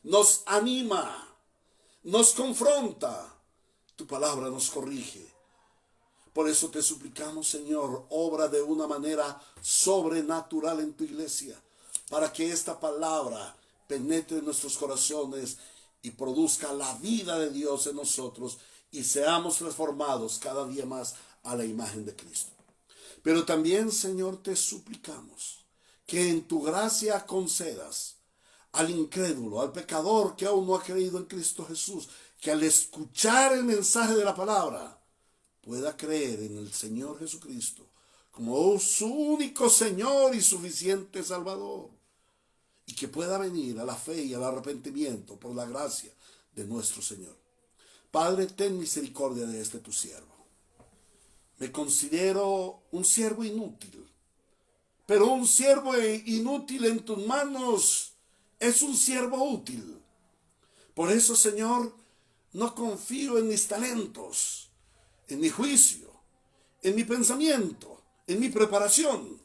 nos anima, nos confronta. Tu palabra nos corrige. Por eso te suplicamos, Señor, obra de una manera sobrenatural en tu iglesia, para que esta palabra penetre en nuestros corazones y produzca la vida de Dios en nosotros y seamos transformados cada día más a la imagen de Cristo. Pero también, Señor, te suplicamos que en tu gracia concedas al incrédulo, al pecador que aún no ha creído en Cristo Jesús, que al escuchar el mensaje de la palabra pueda creer en el Señor Jesucristo como su único Señor y suficiente Salvador, y que pueda venir a la fe y al arrepentimiento por la gracia de nuestro Señor. Padre, ten misericordia de este tu siervo. Me considero un siervo inútil, pero un siervo inútil en tus manos es un siervo útil. Por eso, Señor, no confío en mis talentos, en mi juicio, en mi pensamiento, en mi preparación.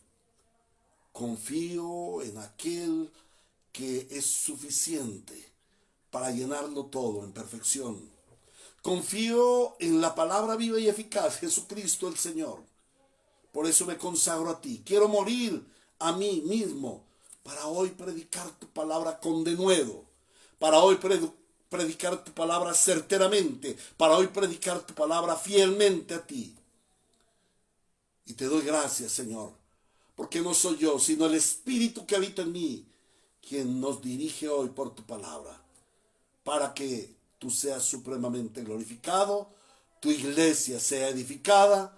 Confío en aquel que es suficiente para llenarlo todo en perfección. Confío en la palabra viva y eficaz, Jesucristo el Señor. Por eso me consagro a ti. Quiero morir a mí mismo para hoy predicar tu palabra con denuedo, para hoy predicar tu palabra certeramente, para hoy predicar tu palabra fielmente a ti. Y te doy gracias, Señor, porque no soy yo, sino el Espíritu que habita en mí, quien nos dirige hoy por tu palabra, para que tú seas supremamente glorificado, tu iglesia sea edificada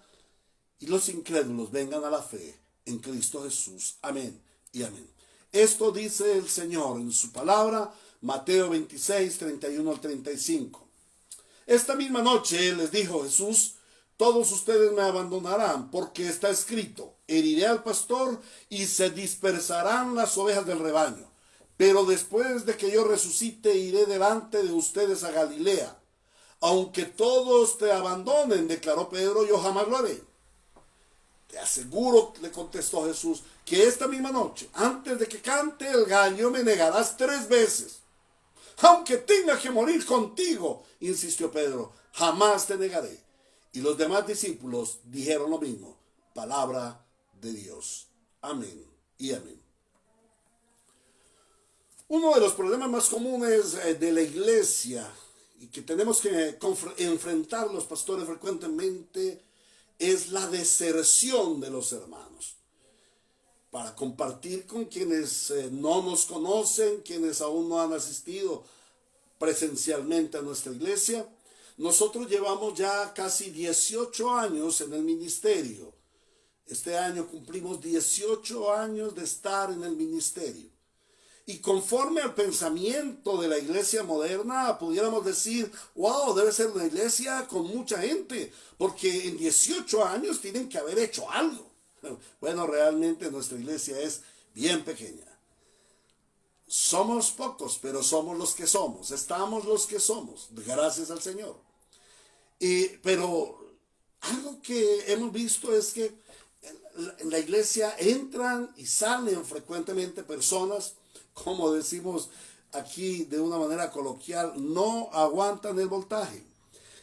y los incrédulos vengan a la fe en Cristo Jesús. Amén y amén. Esto dice el Señor en su palabra, Mateo 26, 31 al 35. Esta misma noche les dijo Jesús: todos ustedes me abandonarán, porque está escrito: heriré al pastor y se dispersarán las ovejas del rebaño. Pero después de que yo resucite, iré delante de ustedes a Galilea. Aunque todos te abandonen, declaró Pedro, yo jamás lo haré. Te aseguro, le contestó Jesús, que esta misma noche, antes de que cante el gallo, me negarás 3 veces. Aunque tenga que morir contigo, insistió Pedro, jamás te negaré. Y los demás discípulos dijeron lo mismo. Palabra de Dios. Amén y amén. Uno de los problemas más comunes de la iglesia y que tenemos que enfrentar los pastores frecuentemente es la deserción de los hermanos. Para compartir con quienes no nos conocen, quienes aún no han asistido presencialmente a nuestra iglesia, nosotros llevamos ya casi 18 años en el ministerio. Este año cumplimos 18 años de estar en el ministerio. Y conforme al pensamiento de la iglesia moderna, pudiéramos decir, wow, debe ser una iglesia con mucha gente, porque en 18 años tienen que haber hecho algo. Bueno, realmente nuestra iglesia es bien pequeña. Somos pocos, pero somos los que somos. Estamos los que somos, gracias al Señor. Pero algo que hemos visto es que en la iglesia entran y salen frecuentemente personas, como decimos aquí de una manera coloquial, no aguantan el voltaje.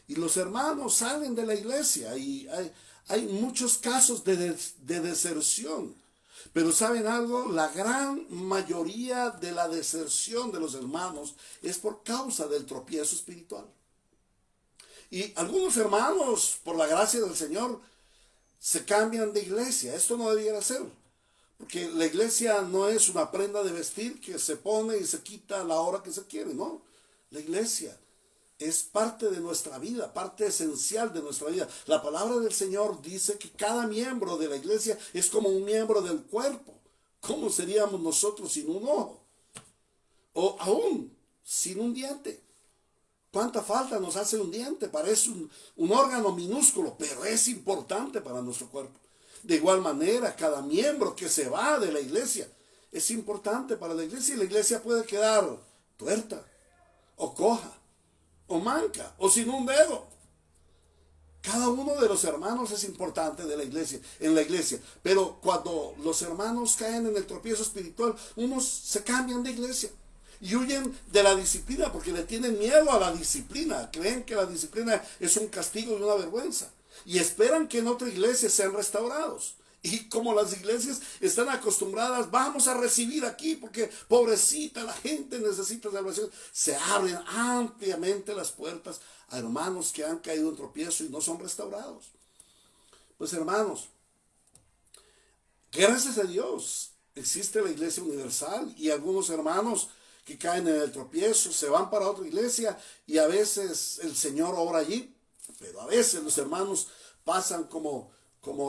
Y los hermanos salen de la iglesia y hay muchos casos de deserción. Pero ¿saben algo? La gran mayoría de la deserción de los hermanos es por causa del tropiezo espiritual. Y algunos hermanos, por la gracia del Señor, se cambian de iglesia. Esto no debiera ser. Porque la iglesia no es una prenda de vestir que se pone y se quita a la hora que se quiere, ¿no? La iglesia es parte de nuestra vida, parte esencial de nuestra vida. La palabra del Señor dice que cada miembro de la iglesia es como un miembro del cuerpo. ¿Cómo seríamos nosotros sin un ojo? O aún sin un diente. ¿Cuánta falta nos hace un diente? Parece un órgano minúsculo, pero es importante para nuestro cuerpo. De igual manera, cada miembro que se va de la iglesia es importante para la iglesia, y la iglesia puede quedar tuerta, o coja, o manca, o sin un dedo. Cada uno de los hermanos es importante de la iglesia, en la iglesia. Pero cuando los hermanos caen en el tropiezo espiritual, unos se cambian de iglesia y huyen de la disciplina porque le tienen miedo a la disciplina. Creen que la disciplina es un castigo y una vergüenza. Y esperan que en otra iglesia sean restaurados. Y como las iglesias están acostumbradas, vamos a recibir aquí porque pobrecita la gente necesita salvación, se abren ampliamente las puertas a hermanos que han caído en tropiezo y no son restaurados. Pues hermanos, gracias a Dios existe la iglesia universal, y algunos hermanos que caen en el tropiezo se van para otra iglesia y a veces el Señor obra allí, pero a veces los hermanos pasan como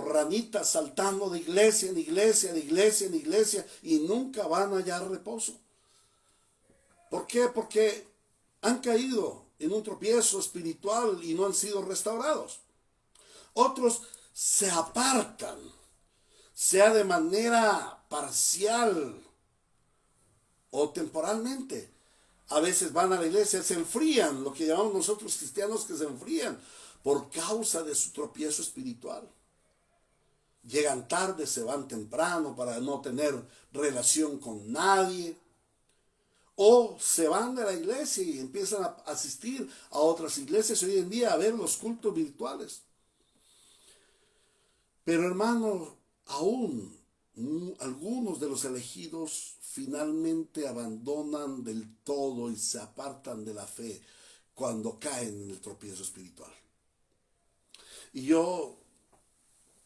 ranitas saltando de iglesia en iglesia, de iglesia en iglesia, y nunca van a hallar reposo. ¿Por qué? Porque han caído en un tropiezo espiritual y no han sido restaurados. Otros se apartan, sea de manera parcial o temporalmente. A veces van a la iglesia, se enfrían, lo que llamamos nosotros cristianos que se enfrían por causa de su tropiezo espiritual. Llegan tarde, se van temprano para no tener relación con nadie. O se van de la iglesia y empiezan a asistir a otras iglesias hoy en día a ver los cultos virtuales. Pero hermano, aún algunos de los elegidos finalmente abandonan del todo y se apartan de la fe cuando caen en el tropiezo espiritual. Y yo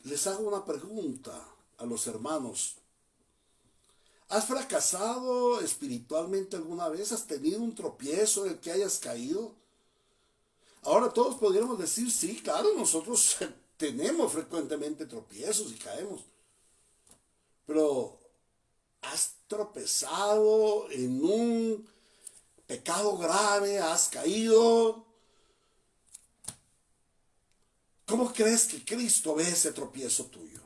les hago una pregunta a los hermanos. ¿Has fracasado espiritualmente alguna vez? ¿Has tenido un tropiezo en el que hayas caído? Ahora todos podríamos decir, sí, claro, nosotros tenemos frecuentemente tropiezos y caemos. Pero ¿has tropezado en un pecado grave? ¿Has caído? ¿Cómo crees que Cristo ve ese tropiezo tuyo?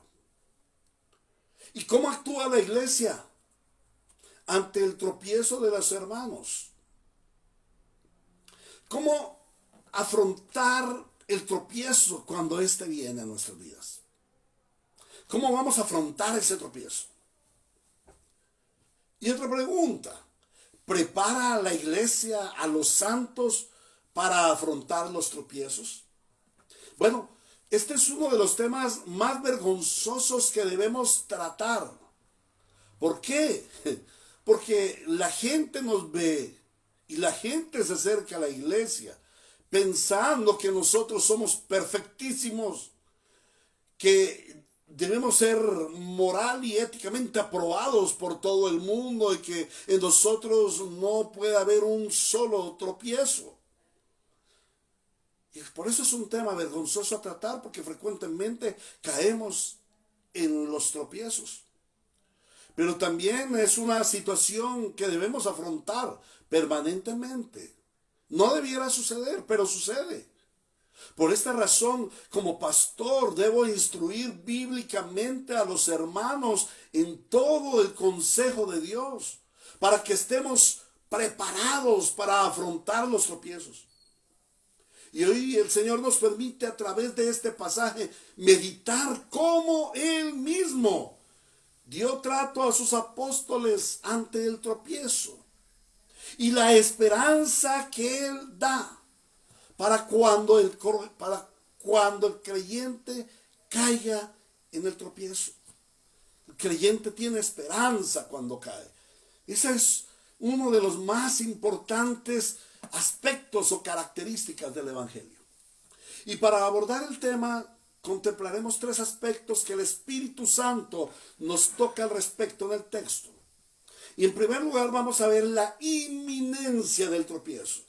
¿Y cómo actúa la iglesia ante el tropiezo de los hermanos? ¿Cómo afrontar el tropiezo cuando éste viene a nuestras vidas? ¿Cómo vamos a afrontar ese tropiezo? Y otra pregunta, ¿prepara la iglesia a los santos para afrontar los tropiezos? Bueno, este es uno de los temas más vergonzosos que debemos tratar. ¿Por qué? Porque la gente nos ve y la gente se acerca a la iglesia pensando que nosotros somos perfectísimos, que debemos ser moral y éticamente aprobados por todo el mundo y que en nosotros no puede haber un solo tropiezo. Y por eso es un tema vergonzoso a tratar, porque frecuentemente caemos en los tropiezos. Pero también es una situación que debemos afrontar permanentemente. No debiera suceder, pero sucede. Por esta razón, como pastor, debo instruir bíblicamente a los hermanos en todo el consejo de Dios, para que estemos preparados para afrontar los tropiezos. Y hoy el Señor nos permite a través de este pasaje meditar cómo Él mismo dio trato a sus apóstoles ante el tropiezo y la esperanza que Él da para cuando el creyente caiga en el tropiezo. El creyente tiene esperanza cuando cae. Ese es uno de los más importantes aspectos o características del Evangelio. Y para abordar el tema, contemplaremos tres aspectos que el Espíritu Santo nos toca al respecto en el texto. Y en primer lugar vamos a ver la inminencia del tropiezo.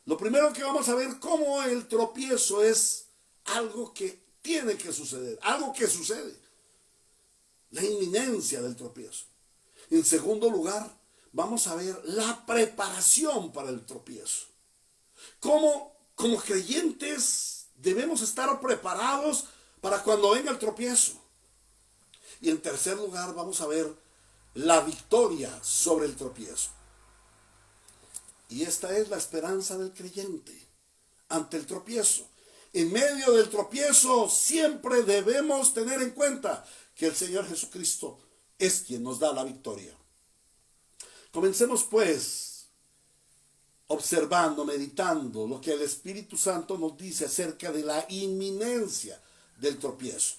Lo primero que vamos a ver, cómo el tropiezo es algo que tiene que suceder, algo que sucede. La inminencia del tropiezo. En segundo lugar, vamos a ver la preparación para el tropiezo. Cómo como creyentes debemos estar preparados para cuando venga el tropiezo. Y en tercer lugar, vamos a ver la victoria sobre el tropiezo. Y esta es la esperanza del creyente ante el tropiezo. En medio del tropiezo siempre debemos tener en cuenta que el Señor Jesucristo es quien nos da la victoria. Comencemos pues observando, meditando lo que el Espíritu Santo nos dice acerca de la inminencia del tropiezo.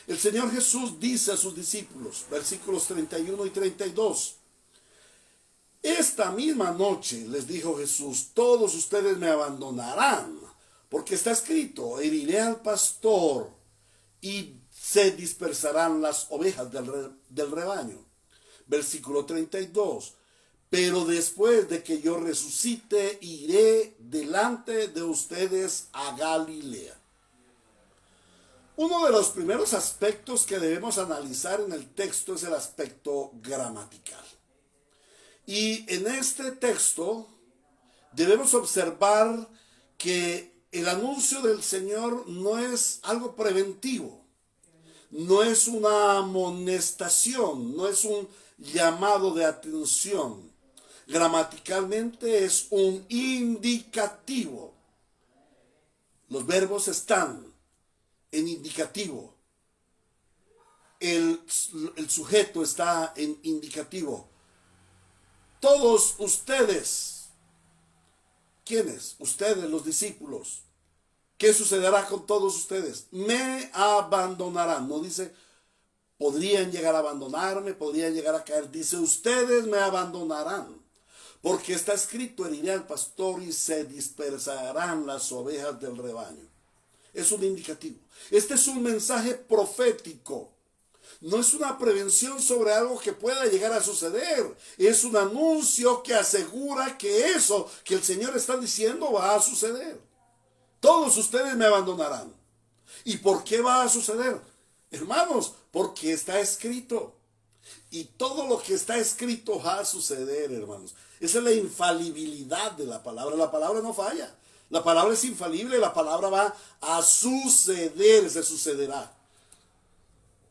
El Señor Jesús dice a sus discípulos, versículos 31 y 32, esta misma noche les dijo Jesús, todos ustedes me abandonarán, porque está escrito, heriré al pastor y se dispersarán las ovejas del rebaño. Versículo 32, pero después de que yo resucite, iré delante de ustedes a Galilea. Uno de los primeros aspectos que debemos analizar en el texto es el aspecto gramatical. Y en este texto debemos observar que el anuncio del Señor no es algo preventivo, no es una amonestación, no es un llamado de atención. Gramaticalmente es un indicativo. Los verbos están en indicativo. El sujeto está en indicativo. Todos ustedes. ¿Quiénes? Ustedes, los discípulos. ¿Qué sucederá con todos ustedes? Me abandonarán. No dice, podrían llegar a abandonarme, podrían llegar a caer. Dice, ustedes me abandonarán. Porque está escrito, heriré al pastor y se dispersarán las ovejas del rebaño. Es un indicativo. Este es un mensaje profético. No es una prevención sobre algo que pueda llegar a suceder. Es un anuncio que asegura que eso que el Señor está diciendo va a suceder. Todos ustedes me abandonarán. ¿Y por qué va a suceder? Hermanos, porque está escrito. Y todo lo que está escrito va a suceder, hermanos. Esa es la infalibilidad de la palabra. La palabra no falla. La palabra es infalible. La palabra va a suceder, se sucederá.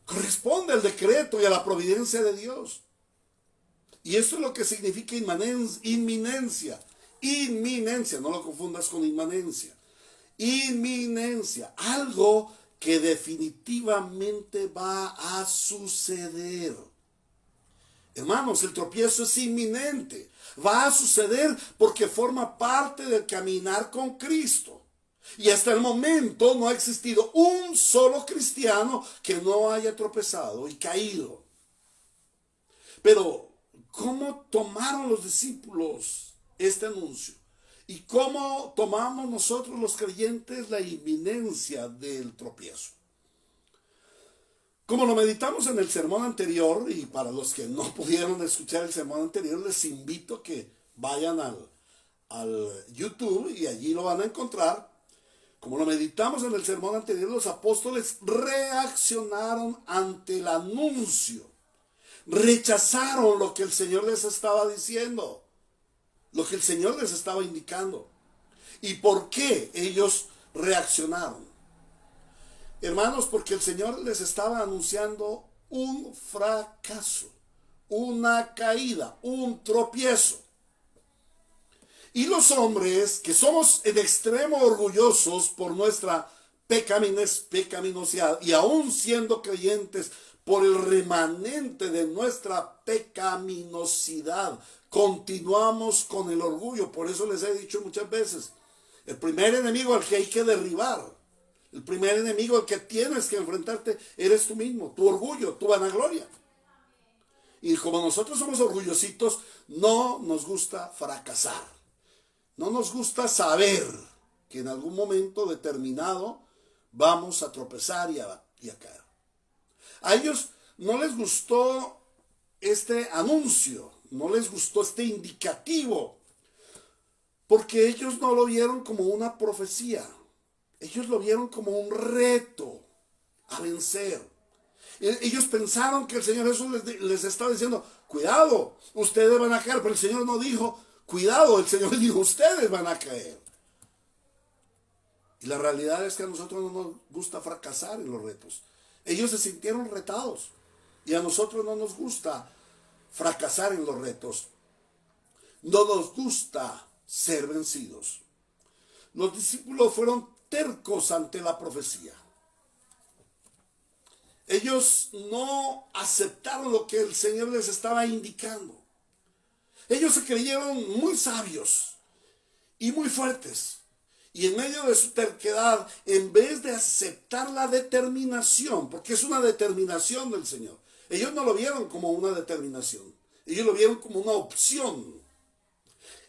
Corresponde al decreto y a la providencia de Dios. Y esto es lo que significa inminencia. Inminencia, no lo confundas con inmanencia. Inminencia, algo que definitivamente va a suceder. Hermanos, el tropiezo es inminente. Va a suceder porque forma parte del caminar con Cristo. Y hasta el momento no ha existido un solo cristiano que no haya tropezado y caído. Pero, ¿cómo tomaron los discípulos este anuncio? ¿Y cómo tomamos nosotros los creyentes la inminencia del tropiezo? Como lo meditamos en el sermón anterior, y para los que no pudieron escuchar el sermón anterior, les invito a que vayan al YouTube y allí lo van a encontrar. Como lo meditamos en el sermón anterior, los apóstoles reaccionaron ante el anuncio. Rechazaron lo que el Señor les estaba diciendo, lo que el Señor les estaba indicando. ¿Y por qué ellos reaccionaron? Hermanos, porque el Señor les estaba anunciando un fracaso, una caída, un tropiezo. Y los hombres, que somos en extremo orgullosos por nuestra pecaminosidad, y aún siendo creyentes por el remanente de nuestra pecaminosidad, continuamos con el orgullo. Por eso les he dicho muchas veces, El primer enemigo al que hay que derribar, el primer enemigo al que tienes que enfrentarte, eres tú mismo, tu orgullo, tu vanagloria. Y como nosotros somos orgullositos, no nos gusta fracasar. No nos gusta saber que en algún momento determinado vamos a tropezar y a caer. A ellos no les gustó este anuncio, no les gustó este indicativo, porque ellos no lo vieron como una profecía, ellos lo vieron como un reto a vencer. Ellos pensaron que el Señor Jesús les estaba diciendo, cuidado, ustedes van a caer, pero el Señor no dijo, cuidado, el Señor dijo, ustedes van a caer. Y la realidad es que a nosotros no nos gusta fracasar en los retos. Ellos se sintieron retados y a nosotros no nos gusta fracasar en los retos. No nos gusta ser vencidos. Los discípulos fueron tercos ante la profecía. Ellos no aceptaron lo que el Señor les estaba indicando. Ellos se creyeron muy sabios y muy fuertes. Y en medio de su terquedad, en vez de aceptar la determinación, porque es una determinación del Señor, ellos no lo vieron como una determinación, ellos lo vieron como una opción.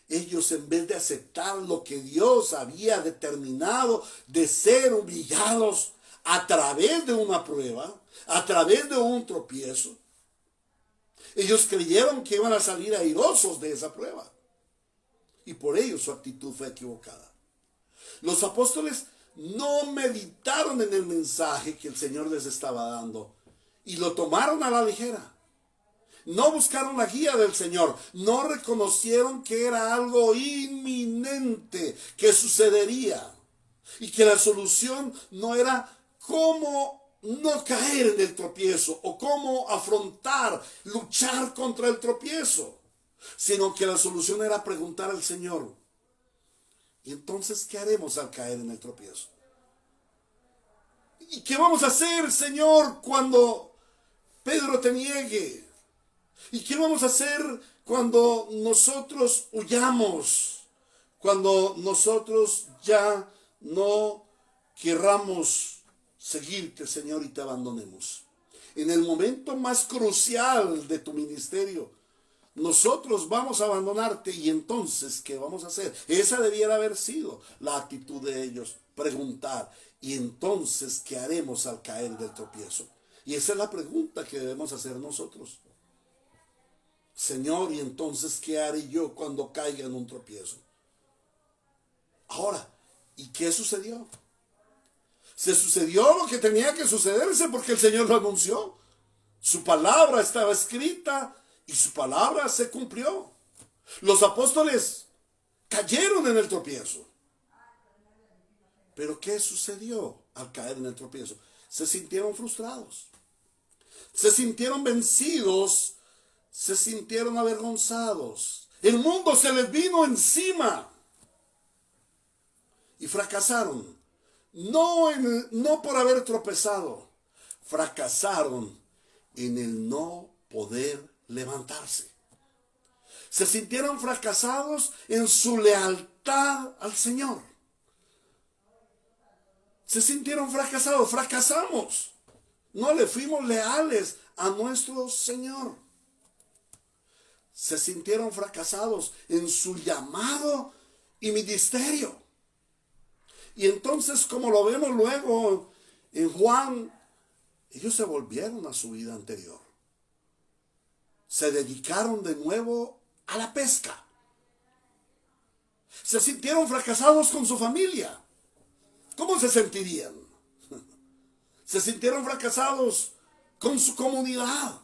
Ellos, en vez de aceptar lo que Dios había determinado de ser humillados a través de una prueba, a través de un tropiezo, ellos creyeron que iban a salir airosos de esa prueba. Y por ello su actitud fue equivocada. Los apóstoles no meditaron en el mensaje que el Señor les estaba dando y lo tomaron a la ligera. No buscaron la guía del Señor, no reconocieron que era algo inminente que sucedería y que la solución no era cómo no caer en el tropiezo o cómo afrontar, luchar contra el tropiezo, sino que la solución era preguntar al Señor, ¿y entonces qué haremos al caer en el tropiezo? ¿Y qué vamos a hacer, Señor, cuando Pedro te niegue? ¿Y qué vamos a hacer cuando nosotros huyamos? Cuando nosotros ya no querramos seguirte, Señor, y te abandonemos. En el momento más crucial de tu ministerio, nosotros vamos a abandonarte, y entonces, ¿qué vamos a hacer? Esa debiera haber sido la actitud de ellos, preguntar, ¿y entonces qué haremos al caer del tropiezo? Y esa es la pregunta que debemos hacer nosotros. Señor, ¿y entonces qué haré yo cuando caiga en un tropiezo? Ahora, ¿y qué sucedió? Se sucedió lo que tenía que sucederse porque el Señor lo anunció. Su palabra estaba escrita y su palabra se cumplió. Los apóstoles cayeron en el tropiezo. Pero ¿qué sucedió al caer en el tropiezo? Se sintieron frustrados. Se sintieron vencidos. Se sintieron avergonzados. El mundo se les vino encima. Y fracasaron. No por haber tropezado. Fracasaron en el no poder levantarse. Se sintieron fracasados en su lealtad al Señor. Se sintieron fracasados. Fracasamos. No le fuimos leales a nuestro Señor. Se sintieron fracasados en su llamado y ministerio. Y entonces, como lo vemos luego en Juan, ellos se volvieron a su vida anterior. Se dedicaron de nuevo a la pesca. Se sintieron fracasados con su familia. ¿Cómo se sentirían? Se sintieron fracasados con su comunidad.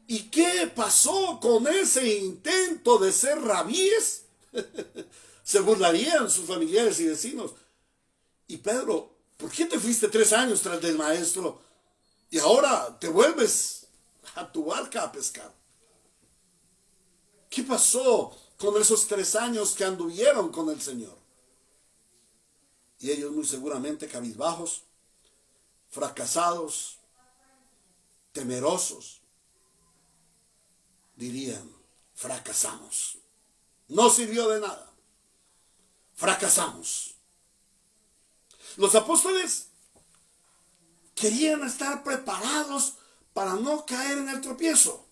¿Y qué pasó con ese intento de ser rabíes? Se burlarían sus familiares y vecinos. Y Pedro, ¿por qué te fuiste 3 años tras del maestro y ahora te vuelves a tu barca a pescar? ¿Qué pasó con esos 3 años que anduvieron con el Señor? Y ellos muy seguramente cabizbajos, fracasados, temerosos, dirían, fracasamos. No sirvió de nada. fracasamos. Los apóstoles querían estar preparados para no caer en el tropiezo,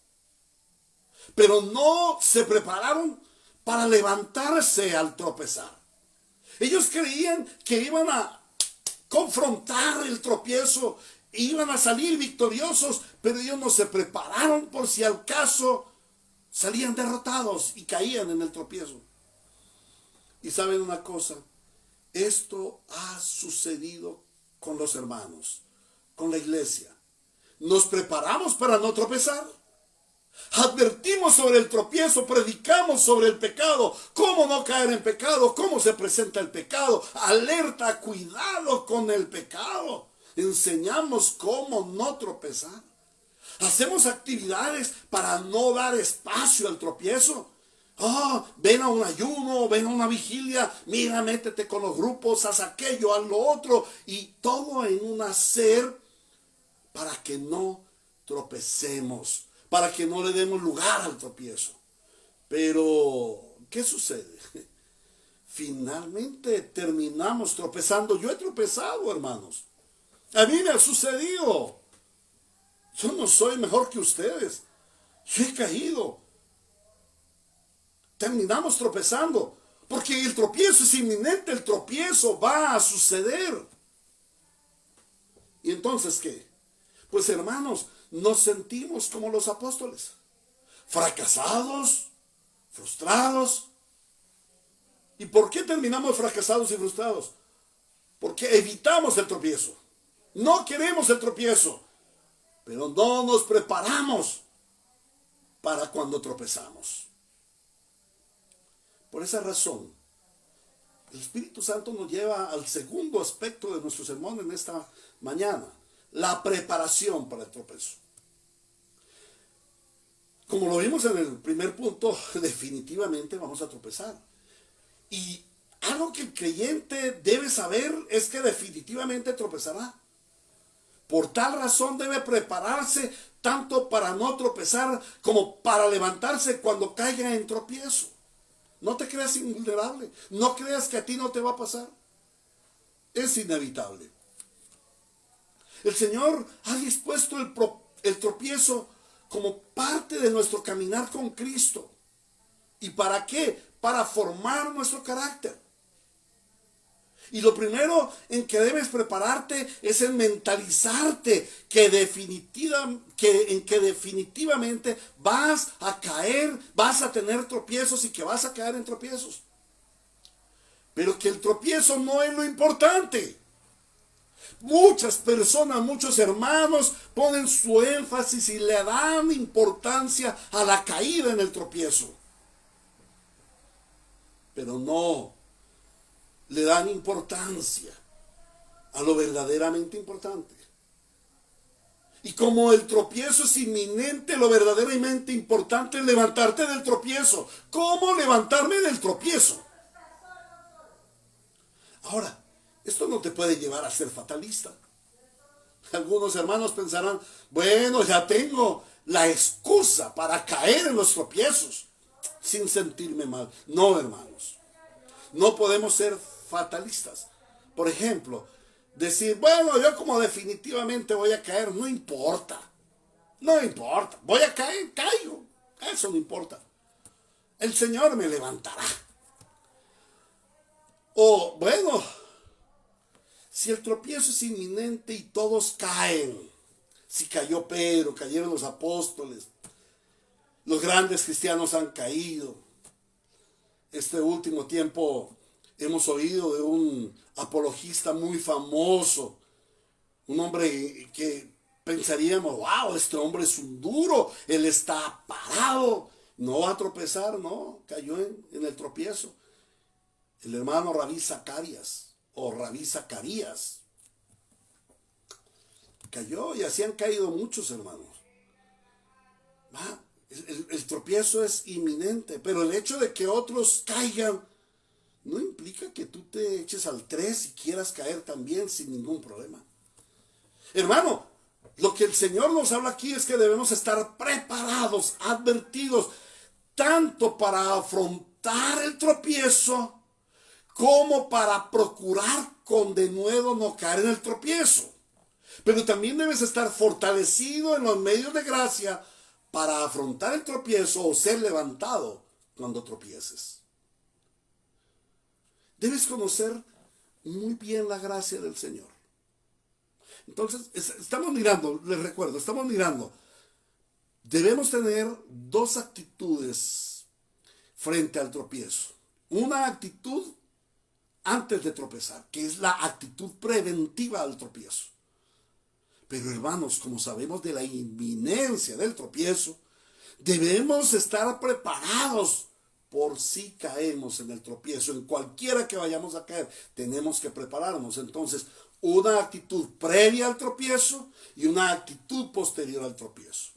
pero no se prepararon para levantarse al tropezar. Ellos creían que iban a confrontar el tropiezo, iban a salir victoriosos, pero ellos no se prepararon por si al caso salían derrotados y caían en el tropiezo. Y saben una cosa, esto ha sucedido con los hermanos, con la iglesia. Nos preparamos para no tropezar. Advertimos sobre el tropiezo, predicamos sobre el pecado, cómo no caer en pecado, cómo se presenta el pecado, alerta, cuidado con el pecado. Enseñamos cómo no tropezar. Hacemos actividades para no dar espacio al tropiezo. Ven a un ayuno, ven a una vigilia, mira, métete con los grupos, haz aquello, haz lo otro, y todo en un hacer para que no tropecemos, para que no le demos lugar al tropiezo. Pero, ¿qué sucede? Finalmente terminamos tropezando. Yo he tropezado, hermanos. A mí me ha sucedido. Yo no soy mejor que ustedes. Yo he caído. Terminamos tropezando. Porque el tropiezo es inminente. El tropiezo va a suceder. ¿Y entonces qué? Pues hermanos, nos sentimos como los apóstoles. Fracasados, frustrados. ¿Y por qué terminamos fracasados y frustrados? Porque evitamos el tropiezo. No queremos el tropiezo, pero no nos preparamos para cuando tropezamos. Por esa razón, el Espíritu Santo nos lleva al segundo aspecto de nuestro sermón en esta mañana, la preparación para el tropezo. Como lo vimos en el primer punto, definitivamente vamos a tropezar. Y algo que el creyente debe saber es que definitivamente tropezará. Por tal razón debe prepararse tanto para no tropezar como para levantarse cuando caiga en tropiezo. No te creas invulnerable. No creas que a ti no te va a pasar. Es inevitable. El Señor ha dispuesto el tropiezo como parte de nuestro caminar con Cristo. ¿Y para qué? Para formar nuestro carácter. Y lo primero en que debes prepararte es en mentalizarte que definitivamente vas a caer, vas a tener tropiezos y que vas a caer en tropiezos. Pero que el tropiezo no es lo importante. Muchas personas, muchos hermanos ponen su énfasis y le dan importancia a la caída en el tropiezo. Pero no le dan importancia a lo verdaderamente importante. Y como el tropiezo es inminente, lo verdaderamente importante es levantarte del tropiezo. ¿Cómo levantarme del tropiezo? Ahora, esto no te puede llevar a ser fatalista. Algunos hermanos pensarán, bueno, ya tengo la excusa para caer en los tropiezos sin sentirme mal. No, hermanos. No podemos ser fatalistas. Por ejemplo, decir, bueno, yo como definitivamente voy a caer, no importa. No importa. Voy a caer, caigo. Eso no importa. El Señor me levantará. O, bueno, si el tropiezo es inminente y todos caen, si cayó Pedro, cayeron los apóstoles, los grandes cristianos han caído. Este último tiempo hemos oído de un apologista muy famoso, un hombre que pensaríamos, wow, este hombre es un duro, él está parado, no va a tropezar, no, cayó en el tropiezo. El hermano Rabí Zacarías, o Rabí Zacarías, cayó y así han caído muchos hermanos. El tropiezo es inminente, pero el hecho de que otros caigan no implica que tú te eches al 3 y quieras caer también sin ningún problema. Hermano, lo que el Señor nos habla aquí es que debemos estar preparados, advertidos, tanto para afrontar el tropiezo como para procurar con denuedo no caer en el tropiezo. Pero también debes estar fortalecido en los medios de gracia para afrontar el tropiezo o ser levantado cuando tropieces. Debes conocer muy bien la gracia del Señor. Entonces, estamos mirando, les recuerdo, estamos mirando. Debemos tener dos actitudes frente al tropiezo. Una actitud antes de tropezar, que es la actitud preventiva al tropiezo. Pero hermanos, como sabemos de la inminencia del tropiezo, debemos estar preparados por si caemos en el tropiezo. En cualquiera que vayamos a caer, tenemos que prepararnos. Entonces, una actitud previa al tropiezo y una actitud posterior al tropiezo.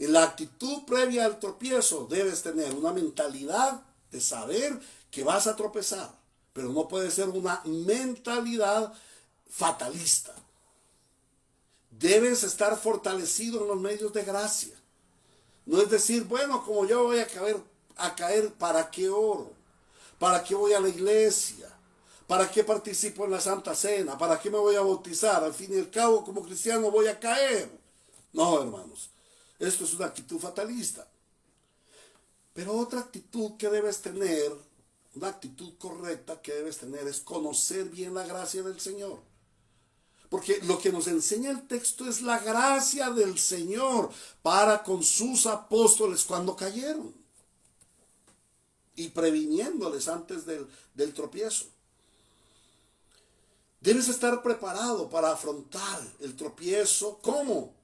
En la actitud previa al tropiezo debes tener una mentalidad de saber que vas a tropezar, pero no puede ser una mentalidad fatalista. Debes estar fortalecido en los medios de gracia. No es decir, bueno, como yo voy a caer, ¿para qué oro? ¿Para qué voy a la iglesia? ¿Para qué participo en la Santa Cena? ¿Para qué me voy a bautizar? Al fin y al cabo, como cristiano voy a caer. No, hermanos. Esto es una actitud fatalista. Pero otra actitud que debes tener, una actitud correcta que debes tener, es conocer bien la gracia del Señor. Porque lo que nos enseña el texto es la gracia del Señor para con sus apóstoles cuando cayeron. Y previniéndoles antes del tropiezo. Debes estar preparado para afrontar el tropiezo. ¿Cómo?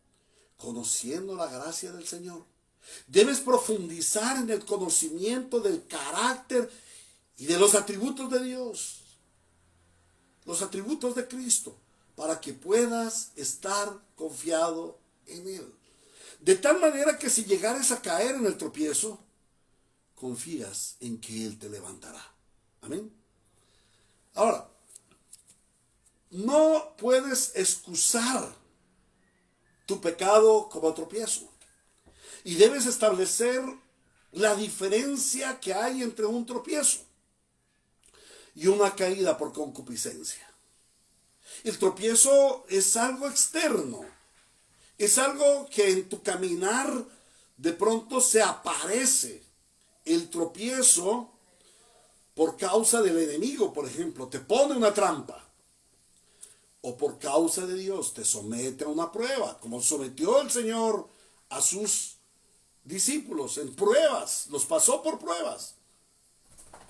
Conociendo la gracia del Señor. Debes profundizar en el conocimiento del carácter y de los atributos de Dios. Los atributos de Cristo. Para que puedas estar confiado en Él. De tal manera que si llegares a caer en el tropiezo, confías en que Él te levantará. Amén. Ahora, no puedes excusar tu pecado como tropiezo. Y debes establecer la diferencia que hay entre un tropiezo y una caída por concupiscencia. El tropiezo es algo externo. Es algo que en tu caminar de pronto se aparece. El tropiezo por causa del enemigo, por ejemplo, te pone una trampa. O por causa de Dios te somete a una prueba, como sometió el Señor a sus discípulos en pruebas, los pasó por pruebas.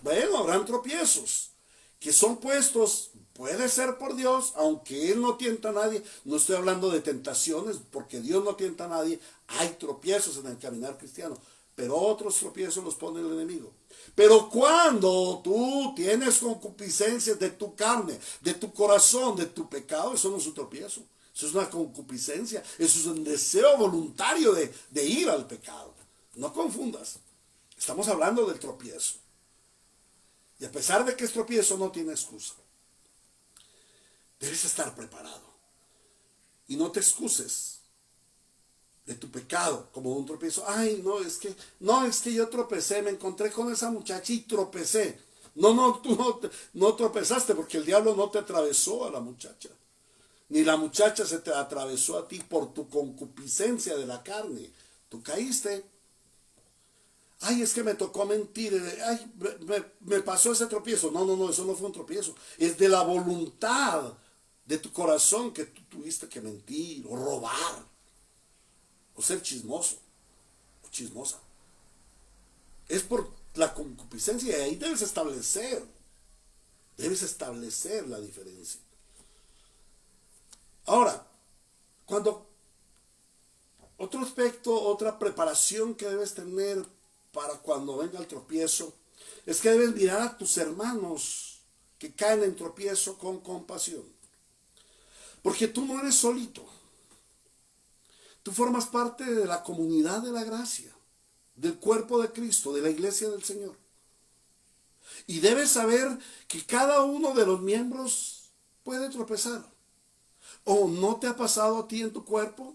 Bueno, habrán tropiezos que son puestos, puede ser por Dios, aunque Él no tienta a nadie. No estoy hablando de tentaciones, porque Dios no tienta a nadie. Hay tropiezos en el caminar cristiano, pero otros tropiezos los pone el enemigo. Pero cuando tú tienes concupiscencias de tu carne, de tu corazón, de tu pecado, eso no es un tropiezo. Eso es una concupiscencia. Eso es un deseo voluntario de ir al pecado. No confundas. Estamos hablando del tropiezo. Y a pesar de que es tropiezo, no tiene excusa. Debes estar preparado. Y no te excuses de tu pecado como un tropiezo. Ay, no, es que yo tropecé, me encontré con esa muchacha y tropecé. No, tú no tropezaste porque el diablo no te atravesó a la muchacha. Ni la muchacha se te atravesó a ti por tu concupiscencia de la carne. Tú caíste. Ay, es que me tocó mentir. Ay, me pasó ese tropiezo. No, eso no fue un tropiezo. Es de la voluntad de tu corazón que tú tuviste que mentir o robar. O ser chismoso o chismosa. Es por la concupiscencia y ahí debes establecer la diferencia. Ahora, otro aspecto, otra preparación que debes tener para cuando venga el tropiezo, es que debes mirar a tus hermanos que caen en tropiezo con compasión. Porque tú no eres solito. Tú formas parte de la comunidad de la gracia, del cuerpo de Cristo, de la iglesia del Señor. Y debes saber que cada uno de los miembros puede tropezar. ¿O no te ha pasado a ti en tu cuerpo?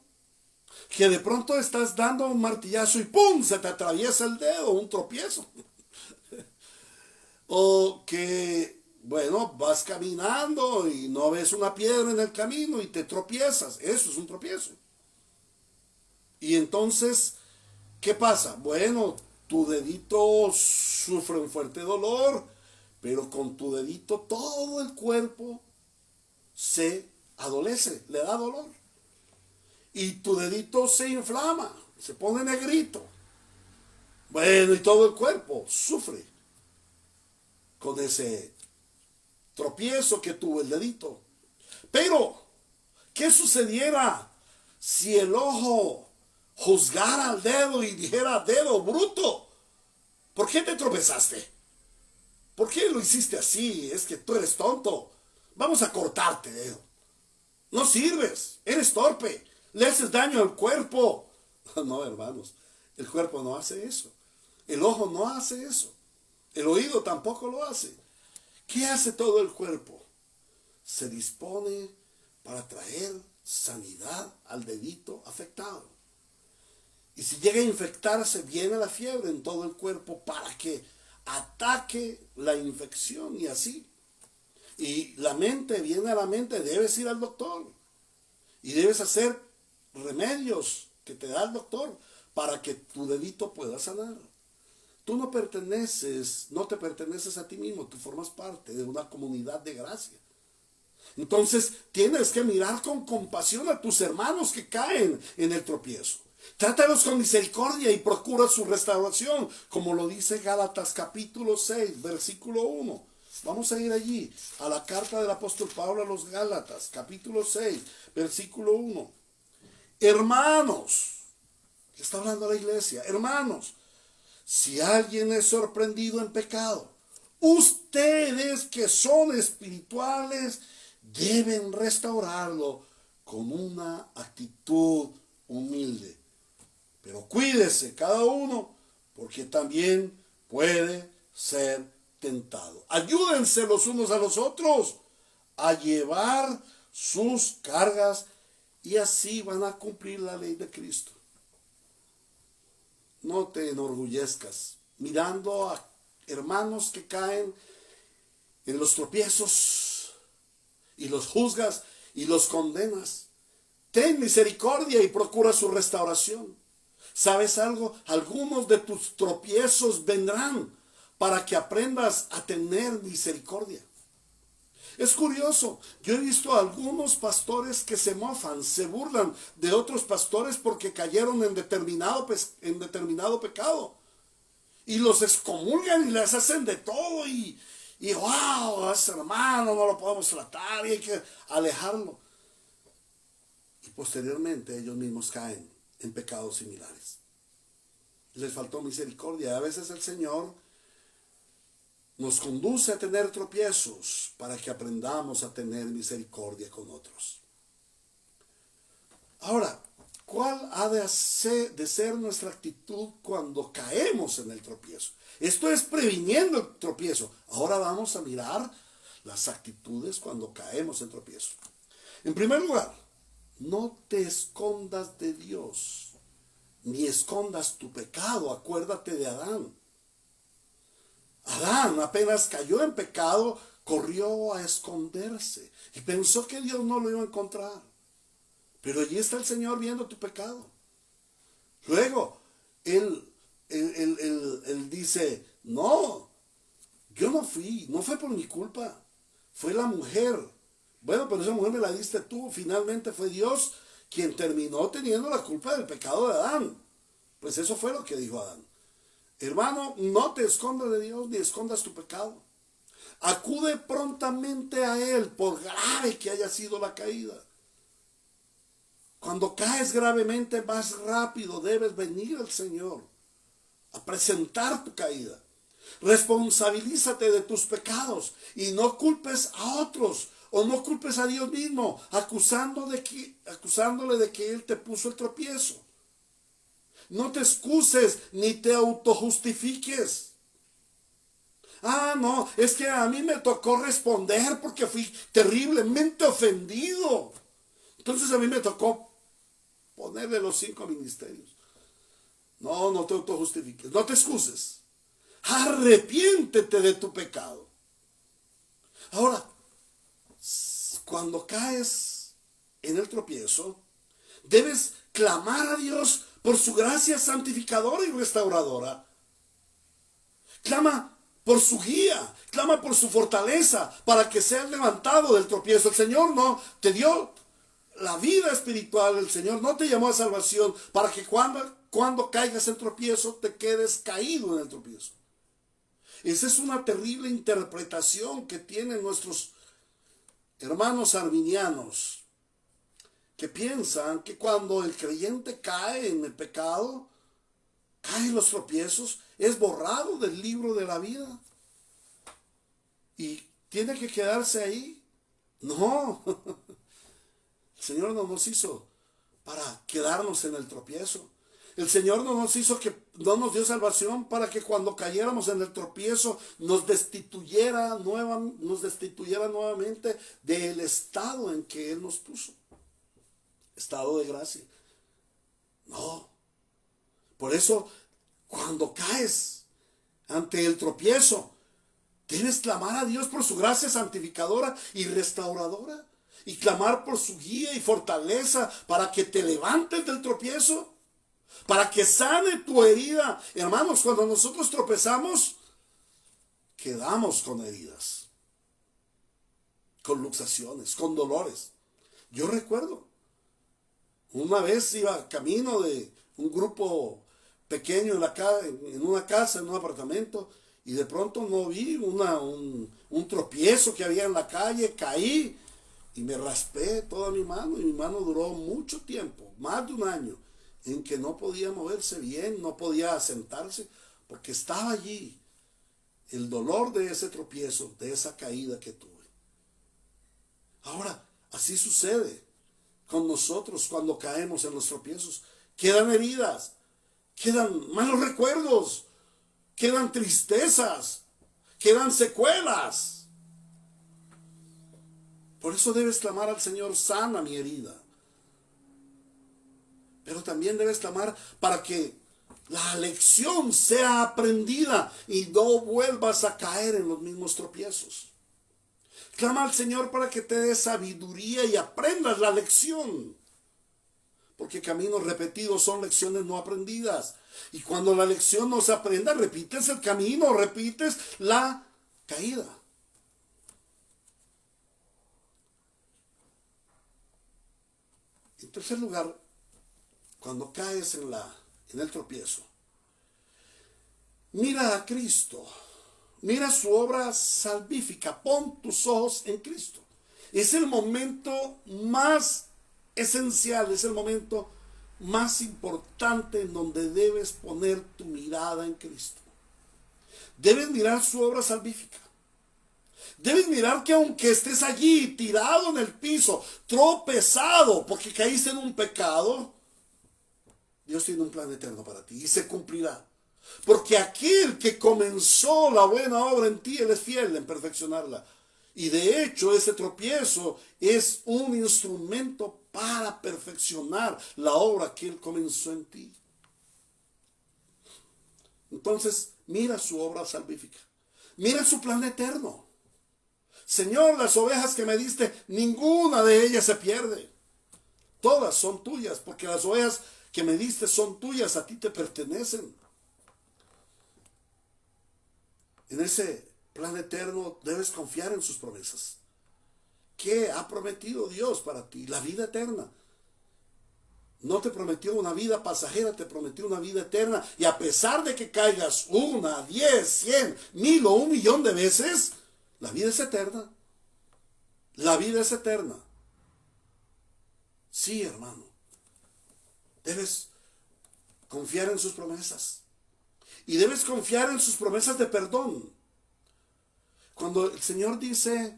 Que de pronto estás dando un martillazo y ¡pum! Se te atraviesa el dedo, un tropiezo. O que, bueno, vas caminando y no ves una piedra en el camino y te tropiezas. Eso es un tropiezo. Y entonces, ¿qué pasa? Bueno, tu dedito sufre un fuerte dolor, pero con tu dedito todo el cuerpo se adolece, le da dolor. Y tu dedito se inflama, se pone negrito. Bueno, y todo el cuerpo sufre con ese tropiezo que tuvo el dedito. Pero, ¿qué sucediera si el ojo juzgara al dedo y dijera: dedo bruto, ¿por qué te tropezaste? ¿Por qué lo hiciste así? Es que tú eres tonto. Vamos a cortarte, dedo. No sirves, eres torpe, le haces daño al cuerpo. No, hermanos, el cuerpo no hace eso. El ojo no hace eso. El oído tampoco lo hace. ¿Qué hace todo el cuerpo? Se dispone para traer sanidad al dedito afectado. Y si llega a infectarse, viene la fiebre en todo el cuerpo para que ataque la infección y así. Y la mente, viene a la mente, debes ir al doctor. Y debes hacer remedios que te da el doctor para que tu dedito pueda sanar. Tú no te perteneces a ti mismo, tú formas parte de una comunidad de gracia. Entonces tienes que mirar con compasión a tus hermanos que caen en el tropiezo. Trátalos con misericordia y procura su restauración, como lo dice Gálatas capítulo 6, versículo 1. Vamos a ir allí, a la carta del apóstol Pablo a los Gálatas, capítulo 6, versículo 1. Hermanos, está hablando a la iglesia, hermanos, si alguien es sorprendido en pecado, ustedes que son espirituales deben restaurarlo con una actitud humilde. Pero cuídese cada uno, porque también puede ser tentado. Ayúdense los unos a los otros a llevar sus cargas y así van a cumplir la ley de Cristo. No te enorgullezcas mirando a hermanos que caen en los tropiezos y los juzgas y los condenas. Ten misericordia y procura su restauración. ¿Sabes algo? Algunos de tus tropiezos vendrán para que aprendas a tener misericordia. Es curioso, yo he visto a algunos pastores que se mofan, se burlan de otros pastores porque cayeron en determinado pecado. Y los excomulgan y les hacen de todo y wow, ese hermano no lo podemos tratar y hay que alejarlo. Y posteriormente ellos mismos caen en pecados similares. Les faltó misericordia. A veces el Señor nos conduce a tener tropiezos para que aprendamos a tener misericordia con otros. Ahora, ¿cuál ha de ser nuestra actitud cuando caemos en el tropiezo? Esto es previniendo el tropiezo. Ahora vamos a mirar las actitudes cuando caemos en tropiezo. En primer lugar, no te escondas de Dios, ni escondas tu pecado. Acuérdate de Adán. Adán apenas cayó en pecado, corrió a esconderse y pensó que Dios no lo iba a encontrar. Pero allí está el Señor viendo tu pecado. Luego, él dice: no, yo no fue por mi culpa, fue la mujer. Bueno, pero esa mujer me la diste tú. Finalmente fue Dios quien terminó teniendo la culpa del pecado de Adán. Pues eso fue lo que dijo Adán. Hermano, no te escondas de Dios ni escondas tu pecado. Acude prontamente a Él, por grave que haya sido la caída. Cuando caes gravemente, más rápido debes venir al Señor a presentar tu caída. Responsabilízate de tus pecados y no culpes a otros o no culpes a Dios mismo, acusándole de que Él te puso el tropiezo. No te excuses ni te autojustifiques. Ah, no, es que a mí me tocó responder porque fui terriblemente ofendido. Entonces a mí me tocó ponerle los 5 ministerios. No te autojustifiques, no te excuses. Arrepiéntete de tu pecado. Ahora, cuando caes en el tropiezo, debes clamar a Dios por su gracia santificadora y restauradora. Clama por su guía, clama por su fortaleza para que seas levantado del tropiezo. El Señor no te dio la vida espiritual, el Señor no te llamó a salvación para que cuando caigas en tropiezo te quedes caído en el tropiezo. Esa es una terrible interpretación que tienen nuestros hermanos arminianos, que piensan que cuando el creyente cae en el pecado, cae en los tropiezos, es borrado del libro de la vida y tiene que quedarse ahí. No, el Señor no nos hizo para quedarnos en el tropiezo. El Señor no nos dio salvación para que cuando cayéramos en el tropiezo nos destituyera nuevamente del estado en que Él nos puso. Estado de gracia. No. Por eso, cuando caes ante el tropiezo, debes clamar a Dios por su gracia santificadora y restauradora. Y clamar por su guía y fortaleza para que te levantes del tropiezo. Para que sane tu herida. Hermanos, cuando nosotros tropezamos, quedamos con heridas, con luxaciones, con dolores. Yo recuerdo, una vez iba camino de un grupo pequeño en una casa, en un apartamento, y de pronto no vi un tropiezo que había en la calle, caí y me raspé toda mi mano, y mi mano duró mucho tiempo, más de un año, en que no podía moverse bien, no podía sentarse, porque estaba allí el dolor de ese tropiezo, de esa caída que tuve. Ahora, así sucede con nosotros cuando caemos en los tropiezos. Quedan heridas, quedan malos recuerdos, quedan tristezas, quedan secuelas. Por eso debes clamar al Señor: sana mi herida. Pero también debes clamar para que la lección sea aprendida y no vuelvas a caer en los mismos tropiezos. Clama al Señor para que te dé sabiduría y aprendas la lección. Porque caminos repetidos son lecciones no aprendidas. Y cuando la lección no se aprenda, repites el camino, repites la caída. En tercer lugar, cuando caes en el tropiezo, mira a Cristo, mira su obra salvífica, pon tus ojos en Cristo. Es el momento más esencial, es el momento más importante en donde debes poner tu mirada en Cristo. Debes mirar su obra salvífica. Debes mirar que aunque estés allí tirado en el piso, tropezado porque caíste en un pecado, Dios tiene un plan eterno para ti y se cumplirá. Porque aquel que comenzó la buena obra en ti, Él es fiel en perfeccionarla. Y de hecho ese tropiezo es un instrumento para perfeccionar la obra que Él comenzó en ti. Entonces, mira su obra salvífica. Mira su plan eterno. Señor, las ovejas que me diste, ninguna de ellas se pierde. Todas son tuyas, porque las ovejas que me diste son tuyas, a ti te pertenecen. En ese plan eterno debes confiar en sus promesas. ¿Qué ha prometido Dios para ti? La vida eterna. No te prometió una vida pasajera, te prometió una vida eterna. Y a pesar de que caigas 1, 10, 100, 1000 o 1,000,000 de veces, la vida es eterna. La vida es eterna. Sí, hermano. Debes confiar en sus promesas. Y debes confiar en sus promesas de perdón. Cuando el Señor dice,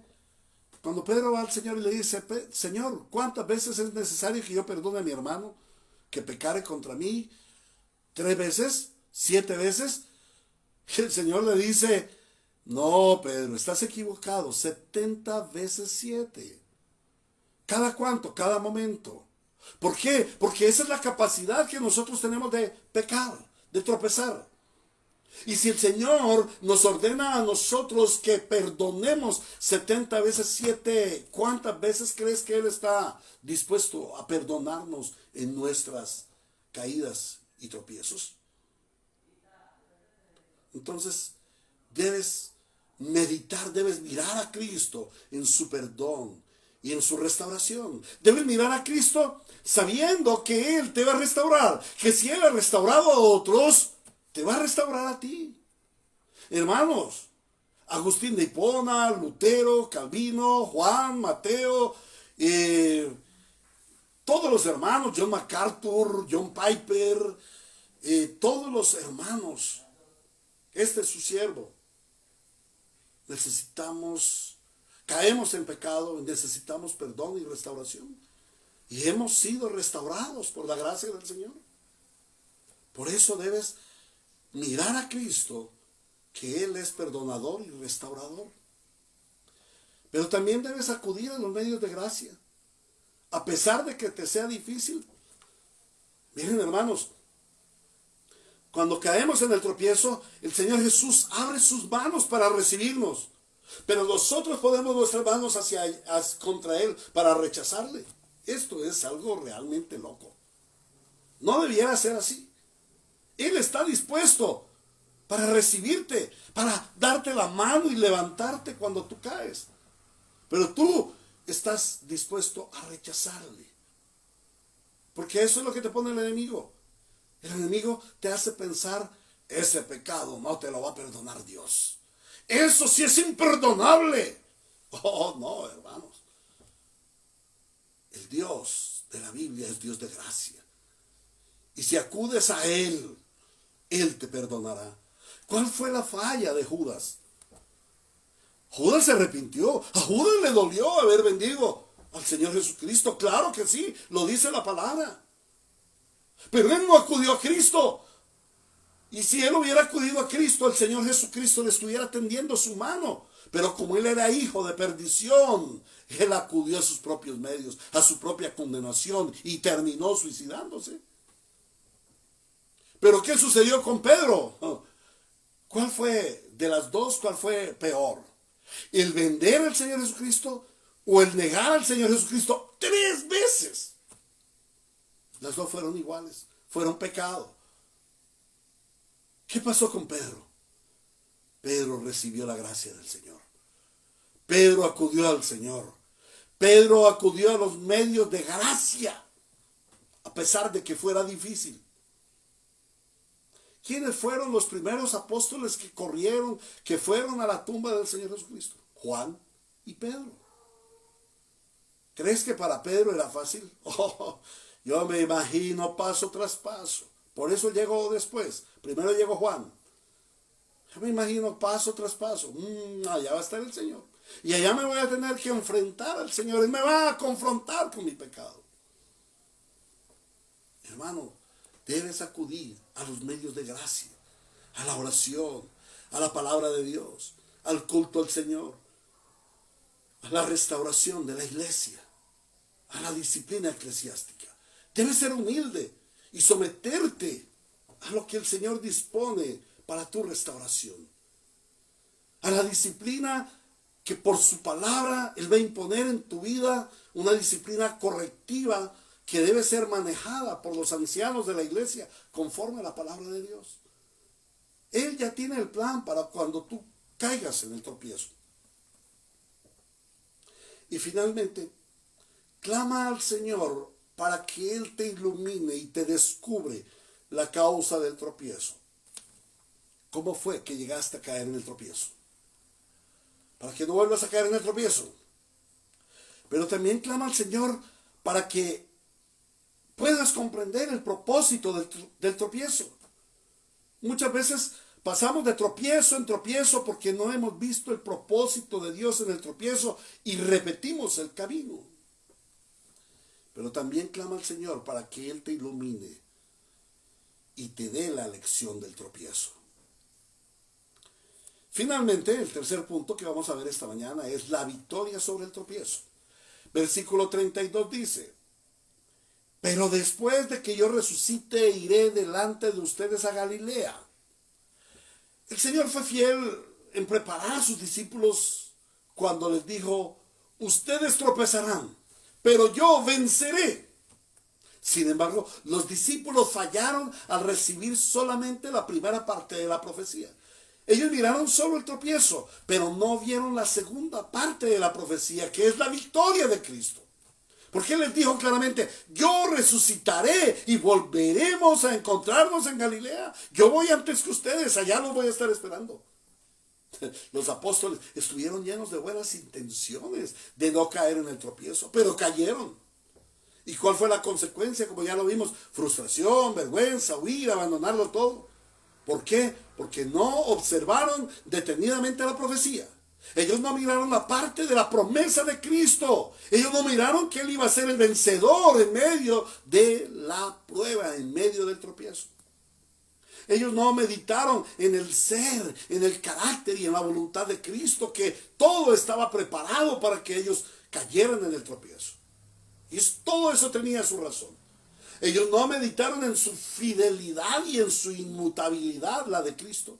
cuando Pedro va al Señor y le dice: Señor, ¿cuántas veces es necesario que yo perdone a mi hermano que pecare contra mí? 3 veces, 7 veces. Y el Señor le dice: no, Pedro, estás equivocado. 70 veces 7. ¿Cada cuánto? Cada momento. ¿Por qué? Porque esa es la capacidad que nosotros tenemos de pecar, de tropezar. Y si el Señor nos ordena a nosotros que perdonemos 70 veces 7, ¿cuántas veces crees que Él está dispuesto a perdonarnos en nuestras caídas y tropiezos? Entonces, debes meditar, debes mirar a Cristo en su perdón y en su restauración. Debes mirar a Cristo sabiendo que Él te va a restaurar, que si Él ha restaurado a otros, te va a restaurar a ti. Hermanos, Agustín de Hipona, Lutero, Calvino, Juan, Mateo, todos los hermanos, John MacArthur, John Piper, todos los hermanos, este es su siervo. Caemos en pecado, necesitamos perdón y restauración. Y hemos sido restaurados por la gracia del Señor. Por eso debes mirar a Cristo, que Él es perdonador y restaurador. Pero también debes acudir a los medios de gracia, a pesar de que te sea difícil. Miren, hermanos, cuando caemos en el tropiezo, el Señor Jesús abre sus manos para recibirnos. Pero nosotros ponemos nuestras manos contra Él para rechazarle. Esto es algo realmente loco. No debiera ser así. Él está dispuesto para recibirte, para darte la mano y levantarte cuando tú caes. Pero tú estás dispuesto a rechazarle. Porque eso es lo que te pone el enemigo. El enemigo te hace pensar, ese pecado no te lo va a perdonar Dios. Eso sí es imperdonable. Oh, no, hermanos. El Dios de la Biblia es Dios de gracia. Y si acudes a Él, Él te perdonará. ¿Cuál fue la falla de Judas? Judas se arrepintió. A Judas le dolió haber vendido al Señor Jesucristo. Claro que sí, lo dice la palabra. Pero él no acudió a Cristo. Y si él hubiera acudido a Cristo, el Señor Jesucristo le estuviera tendiendo su mano. Pero como él era hijo de perdición, él acudió a sus propios medios, a su propia condenación y terminó suicidándose. Pero ¿qué sucedió con Pedro? ¿Cuál fue de las dos? ¿Cuál fue peor? ¿El vender al Señor Jesucristo o el negar al Señor Jesucristo 3 veces? Las dos fueron iguales, fueron pecado. ¿Qué pasó con Pedro? Pedro recibió la gracia del Señor. Pedro acudió al Señor. Pedro acudió a los medios de gracia, a pesar de que fuera difícil. ¿Quiénes fueron los primeros apóstoles que corrieron, que fueron a la tumba del Señor Jesucristo? Juan y Pedro. ¿Crees que para Pedro era fácil? Oh, yo me imagino paso tras paso. Por eso llegó después. Primero llegó Juan. Yo me imagino paso tras paso. Allá va a estar el Señor. Y allá me voy a tener que enfrentar al Señor. Él me va a confrontar con mi pecado. Hermano, debes acudir a los medios de gracia, a la oración, a la palabra de Dios, al culto al Señor, a la restauración de la iglesia, a la disciplina eclesiástica. Debes ser humilde y someterte a lo que el Señor dispone para tu restauración. A la disciplina que por su palabra Él va a imponer en tu vida, una disciplina correctiva que debe ser manejada por los ancianos de la iglesia conforme a la palabra de Dios. Él ya tiene el plan para cuando tú caigas en el tropiezo. Y finalmente, clama al Señor para que Él te ilumine y te descubre la causa del tropiezo. ¿Cómo fue que llegaste a caer en el tropiezo? Para que no vuelvas a caer en el tropiezo. Pero también clama al Señor para que puedas comprender el propósito del tropiezo. Muchas veces pasamos de tropiezo en tropiezo porque no hemos visto el propósito de Dios en el tropiezo y repetimos el camino. Pero también clama al Señor para que Él te ilumine y te dé la lección del tropiezo. Finalmente, el tercer punto que vamos a ver esta mañana es la victoria sobre el tropiezo. Versículo 32 dice: pero después de que yo resucite, iré delante de ustedes a Galilea. El Señor fue fiel en preparar a sus discípulos cuando les dijo: ustedes tropezarán, pero yo venceré. Sin embargo, los discípulos fallaron al recibir solamente la primera parte de la profecía. Ellos miraron solo el tropiezo, pero no vieron la segunda parte de la profecía, que es la victoria de Cristo. Porque Él les dijo claramente: yo resucitaré y volveremos a encontrarnos en Galilea. Yo voy antes que ustedes, allá los voy a estar esperando. Los apóstoles estuvieron llenos de buenas intenciones de no caer en el tropiezo, pero cayeron. ¿Y cuál fue la consecuencia? Como ya lo vimos: frustración, vergüenza, huir, abandonarlo todo. ¿Por qué? Porque no observaron detenidamente la profecía. Ellos no miraron la parte de la promesa de Cristo. Ellos no miraron que Él iba a ser el vencedor en medio de la prueba, en medio del tropiezo. Ellos no meditaron en el ser, en el carácter y en la voluntad de Cristo, que todo estaba preparado para que ellos cayeran en el tropiezo. Y todo eso tenía su razón. Ellos no meditaron en su fidelidad y en su inmutabilidad, la de Cristo.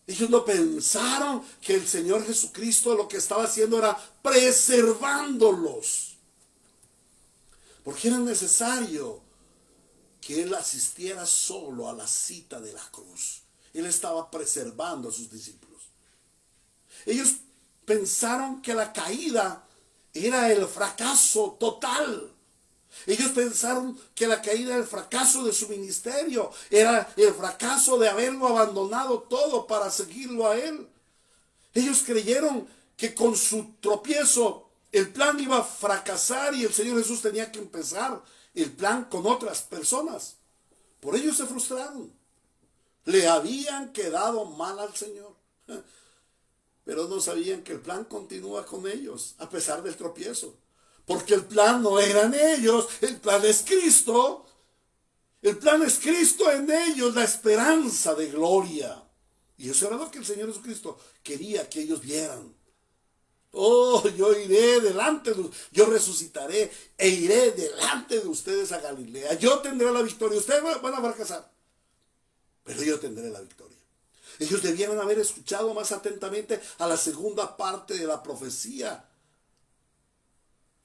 Ellos no pensaron que el Señor Jesucristo lo que estaba haciendo era preservándolos. Porque era necesario que Él asistiera solo a la cita de la cruz. Él estaba preservando a sus discípulos. Ellos pensaron que la caída era el fracaso total. Ellos pensaron que la caída era el fracaso de su ministerio, era el fracaso de haberlo abandonado todo para seguirlo a Él. Ellos creyeron que con su tropiezo el plan iba a fracasar y el Señor Jesús tenía que empezar el plan con otras personas. Por ello se frustraron. Le habían quedado mal al Señor. Pero no sabían que el plan continúa con ellos a pesar del tropiezo. Porque el plan no eran ellos, el plan es Cristo. El plan es Cristo en ellos, la esperanza de gloria. Y eso era lo que el Señor Jesucristo quería que ellos vieran. Oh, yo iré delante de ustedes, yo resucitaré e iré delante de ustedes a Galilea. Yo tendré la victoria, ustedes van a fracasar, pero yo tendré la victoria. Ellos debieran haber escuchado más atentamente a la segunda parte de la profecía.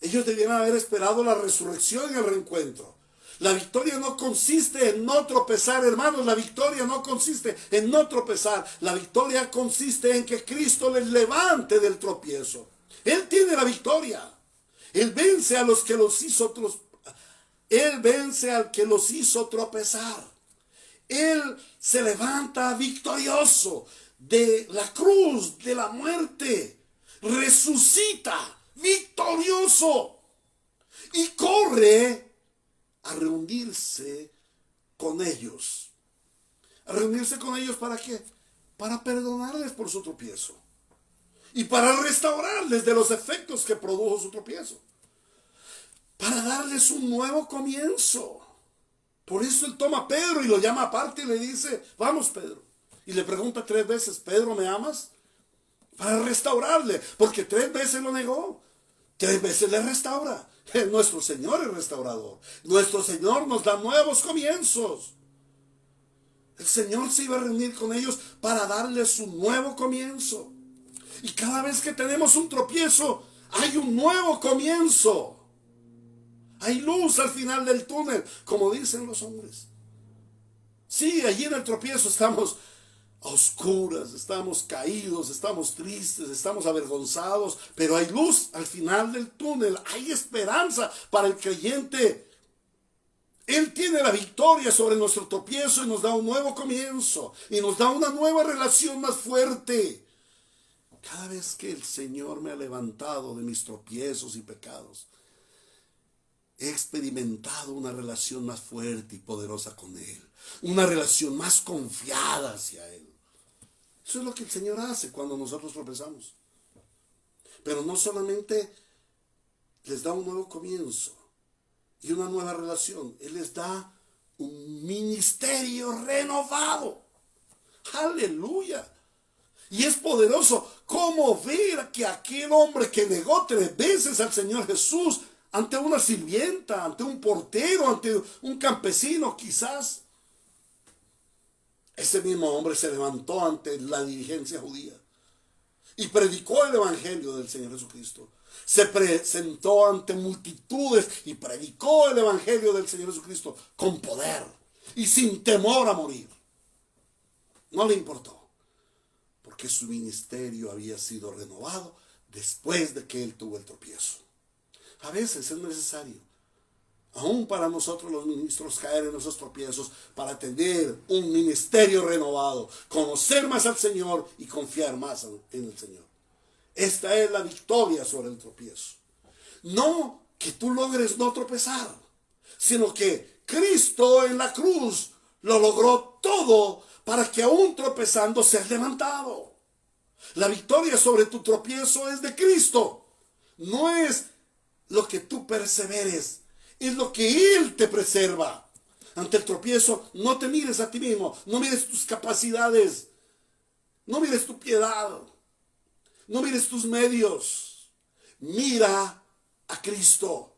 Ellos debieran haber esperado la resurrección y el reencuentro. La victoria no consiste en no tropezar, hermanos. La victoria no consiste en no tropezar. La victoria consiste en que Cristo les levante del tropiezo. Él tiene la victoria. Él vence a los que los hizo Él vence al que los hizo tropezar. Él se levanta victorioso de la cruz, de la muerte. Resucita victorioso y corre a reunirse con ellos. ¿A reunirse con ellos para qué? Para perdonarles por su tropiezo y para restaurarles de los efectos que produjo su tropiezo, para darles un nuevo comienzo. Por eso Él toma a Pedro y lo llama aparte y le dice: vamos, Pedro. Y le pregunta 3 veces: Pedro, ¿me amas? Para restaurarle, porque 3 veces lo negó. 3 veces le restaura. Nuestro Señor es restaurador. Nuestro Señor nos da nuevos comienzos. El Señor se iba a reunir con ellos para darles un nuevo comienzo. Y cada vez que tenemos un tropiezo, hay un nuevo comienzo. Hay luz al final del túnel, como dicen los hombres. Sí, allí en el tropiezo estamos a oscuras, estamos caídos, estamos tristes, estamos avergonzados, pero hay luz al final del túnel, hay esperanza para el creyente. Él tiene la victoria sobre nuestro tropiezo y nos da un nuevo comienzo y nos da una nueva relación más fuerte. Cada vez que el Señor me ha levantado de mis tropiezos y pecados, he experimentado una relación más fuerte y poderosa con Él, una relación más confiada hacia Él. Eso es lo que el Señor hace cuando nosotros tropezamos. Pero no solamente les da un nuevo comienzo y una nueva relación, Él les da un ministerio renovado. ¡Aleluya! Y es poderoso cómo ver que aquel hombre que negó 3 veces al Señor Jesús ante una sirvienta, ante un portero, ante un campesino quizás, ese mismo hombre se levantó ante la dirigencia judía y predicó el evangelio del Señor Jesucristo. Se presentó ante multitudes y predicó el evangelio del Señor Jesucristo con poder y sin temor a morir. No le importó, porque su ministerio había sido renovado después de que él tuvo el tropiezo. A veces es necesario, aún para nosotros los ministros, caer en esos tropiezos para tener un ministerio renovado, conocer más al Señor y confiar más en el Señor. Esta es la victoria sobre el tropiezo. No que tú logres no tropezar, sino que Cristo en la cruz lo logró todo para que aún tropezando seas levantado. La victoria sobre tu tropiezo es de Cristo. No es lo que tú perseveres, es lo que Él te preserva. Ante el tropiezo, no te mires a ti mismo, no mires tus capacidades, no mires tu piedad, no mires tus medios. Mira a Cristo.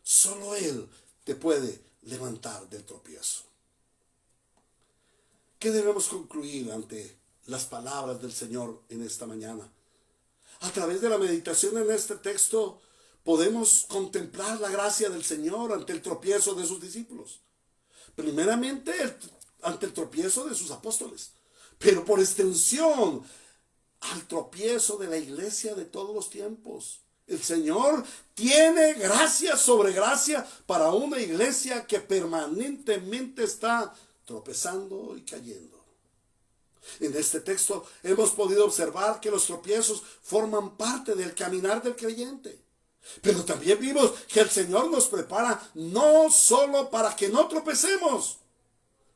Solo Él te puede levantar del tropiezo. ¿Qué debemos concluir ante las palabras del Señor en esta mañana? A través de la meditación en este texto podemos contemplar la gracia del Señor ante el tropiezo de sus discípulos. Primeramente ante el tropiezo de sus apóstoles, pero por extensión al tropiezo de la iglesia de todos los tiempos. El Señor tiene gracia sobre gracia para una iglesia que permanentemente está tropezando y cayendo. En este texto hemos podido observar que los tropiezos forman parte del caminar del creyente. Pero también vimos que el Señor nos prepara no solo para que no tropecemos,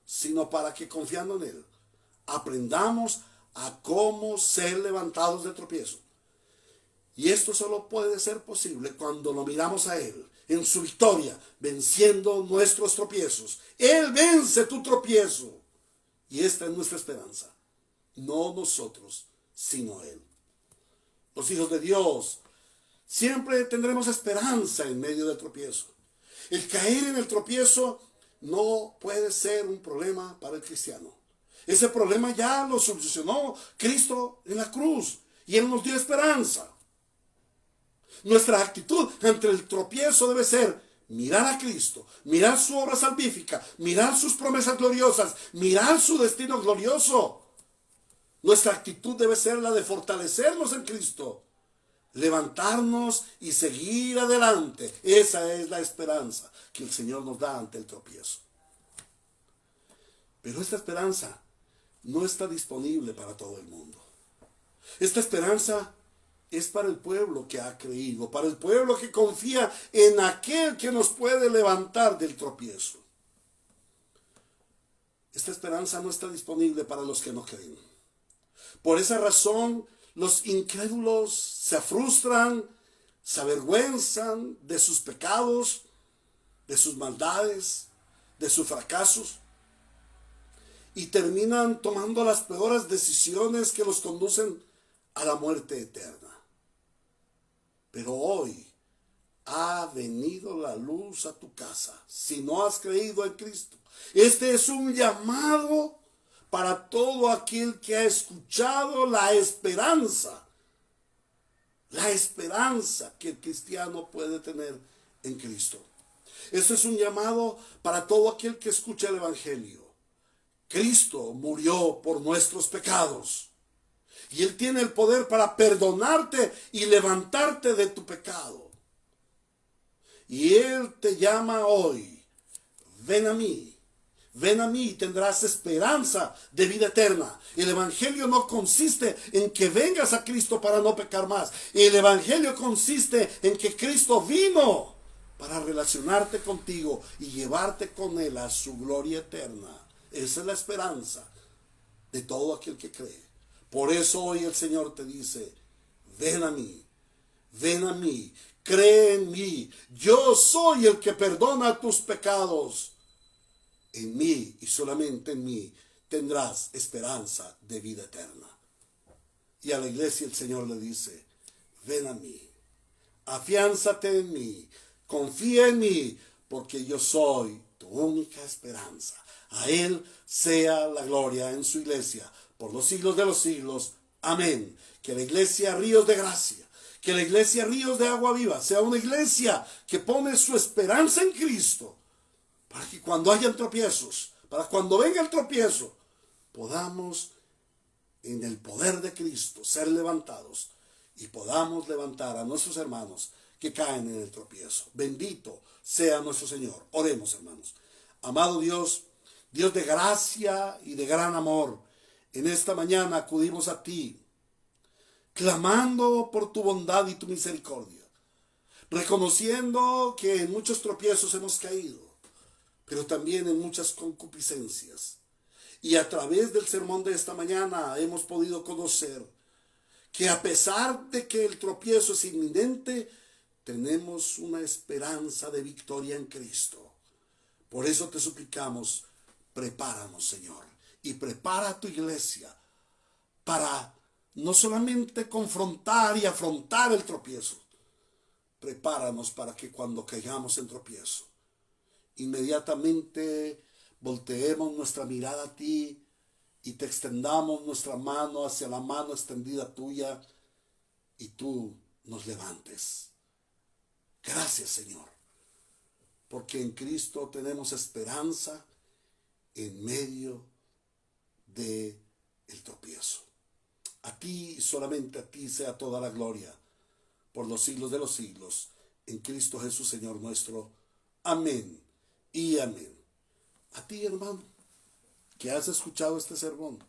sino para que confiando en Él aprendamos a cómo ser levantados del tropiezo. Y esto solo puede ser posible cuando lo miramos a Él en su victoria, venciendo nuestros tropiezos. Él vence tu tropiezo. Y esta es nuestra esperanza. No nosotros, sino Él. Los hijos de Dios siempre tendremos esperanza en medio del tropiezo. El caer en el tropiezo no puede ser un problema para el cristiano. Ese problema ya lo solucionó Cristo en la cruz y Él nos dio esperanza. Nuestra actitud ante el tropiezo debe ser mirar a Cristo, mirar su obra salvífica, mirar sus promesas gloriosas, mirar su destino glorioso. Nuestra actitud debe ser la de fortalecernos en Cristo, levantarnos y seguir adelante. Esa es la esperanza que el Señor nos da ante el tropiezo. Pero esta esperanza no está disponible para todo el mundo. Esta esperanza es para el pueblo que ha creído, para el pueblo que confía en aquel que nos puede levantar del tropiezo. Esta esperanza no está disponible para los que no creen. Por esa razón, los incrédulos se frustran, se avergüenzan de sus pecados, de sus maldades, de sus fracasos, y terminan tomando las peores decisiones que los conducen a la muerte eterna. Pero hoy ha venido la luz a tu casa, si no has creído en Cristo. Este es un llamado para todo aquel que ha escuchado la esperanza que el cristiano puede tener en Cristo. Este es un llamado para todo aquel que escucha el Evangelio. Cristo murió por nuestros pecados y Él tiene el poder para perdonarte y levantarte de tu pecado. Y Él te llama hoy: ven a mí y tendrás esperanza de vida eterna. El Evangelio no consiste en que vengas a Cristo para no pecar más. El Evangelio consiste en que Cristo vino para relacionarte contigo y llevarte con Él a su gloria eterna. Esa es la esperanza de todo aquel que cree. Por eso hoy el Señor te dice: ven a mí, cree en mí. Yo soy el que perdona tus pecados. En mí y solamente en mí tendrás esperanza de vida eterna. Y a la iglesia el Señor le dice: ven a mí, afiánzate en mí, confía en mí, porque yo soy tu única esperanza. A Él sea la gloria en su iglesia por los siglos de los siglos. Amén. Que la iglesia Ríos de Gracia, que la iglesia Ríos de Agua Viva sea una iglesia que pone su esperanza en Cristo, para que cuando hayan tropiezos, para cuando venga el tropiezo, podamos en el poder de Cristo ser levantados y podamos levantar a nuestros hermanos que caen en el tropiezo. Bendito sea nuestro Señor. Oremos, hermanos. Amado Dios, Dios de gracia y de gran amor, en esta mañana acudimos a ti, clamando por tu bondad y tu misericordia, reconociendo que en muchos tropiezos hemos caído, pero también en muchas concupiscencias. Y a través del sermón de esta mañana hemos podido conocer que a pesar de que el tropiezo es inminente, tenemos una esperanza de victoria en Cristo. Por eso te suplicamos, prepáranos, Señor, y prepara a tu iglesia para no solamente confrontar y afrontar el tropiezo. Prepáranos para que cuando caigamos en tropiezo, inmediatamente volteemos nuestra mirada a ti y te extendamos nuestra mano hacia la mano extendida tuya y tú nos levantes. Gracias, Señor, porque en Cristo tenemos esperanza en medio de el tropiezo. A ti y solamente a ti sea toda la gloria por los siglos de los siglos, en Cristo Jesús, Señor nuestro. Amén y amén. A ti, hermano, que has escuchado este sermón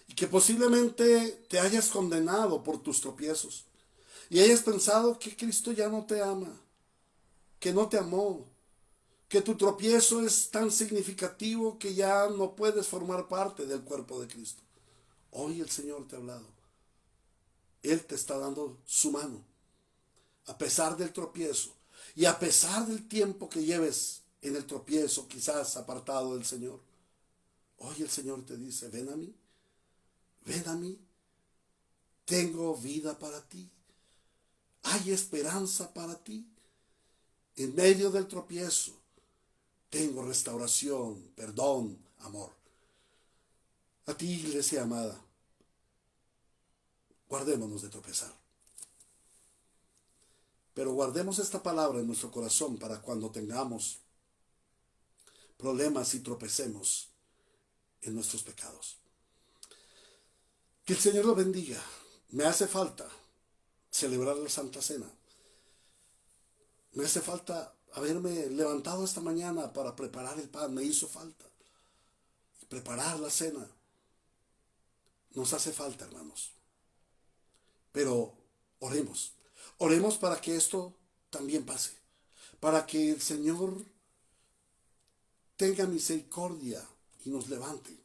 y que posiblemente te hayas condenado por tus tropiezos y hayas pensado que Cristo ya no te ama, que no te amó, que tu tropiezo es tan significativo que ya no puedes formar parte del cuerpo de Cristo. Hoy el Señor te ha hablado. Él te está dando su mano. A pesar del tropiezo y a pesar del tiempo que lleves en el tropiezo, quizás apartado del Señor, hoy el Señor te dice, ven a mí, tengo vida para ti, hay esperanza para ti. En medio del tropiezo, tengo restauración, perdón, amor. A ti, iglesia amada, guardémonos de tropezar. Pero guardemos esta palabra en nuestro corazón para cuando tengamos problemas y tropecemos en nuestros pecados. Que el Señor lo bendiga. Me hace falta celebrar la Santa Cena. Me hace falta haberme levantado esta mañana para preparar el pan. Me hizo falta. Y preparar la cena. Nos hace falta, hermanos. Pero oremos. Oremos para que esto también pase. Para que el Señor tenga misericordia y nos levante.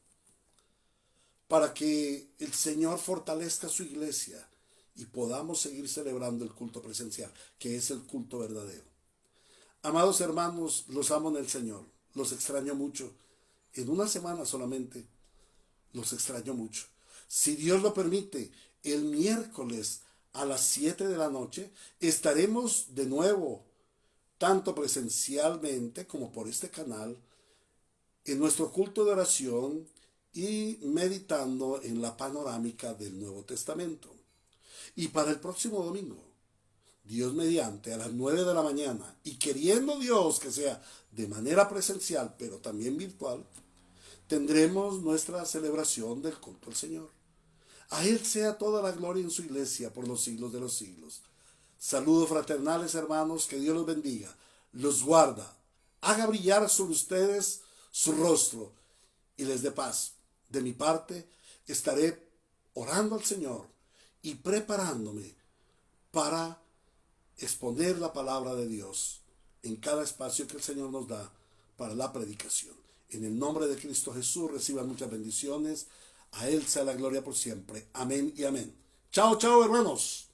Para que el Señor fortalezca su iglesia y podamos seguir celebrando el culto presencial, que es el culto verdadero. Amados hermanos, los amo en el Señor. Los extraño mucho. En una semana solamente los extraño mucho. Si Dios lo permite, el miércoles a las 7 de la noche estaremos de nuevo, tanto presencialmente como por este canal, en nuestro culto de oración y meditando en la panorámica del Nuevo Testamento. Y para el próximo domingo, Dios mediante, a las 9 de la mañana, y queriendo Dios que sea de manera presencial, pero también virtual, tendremos nuestra celebración del culto al Señor. A Él sea toda la gloria en su iglesia por los siglos de los siglos. Saludos fraternales, hermanos, que Dios los bendiga, los guarda, haga brillar sobre ustedes su rostro y les dé paz. De mi parte, estaré orando al Señor y preparándome para exponer la palabra de Dios en cada espacio que el Señor nos da para la predicación. En el nombre de Cristo Jesús, reciban muchas bendiciones. A Él sea la gloria por siempre. Amén y amén. Chao, chao, hermanos.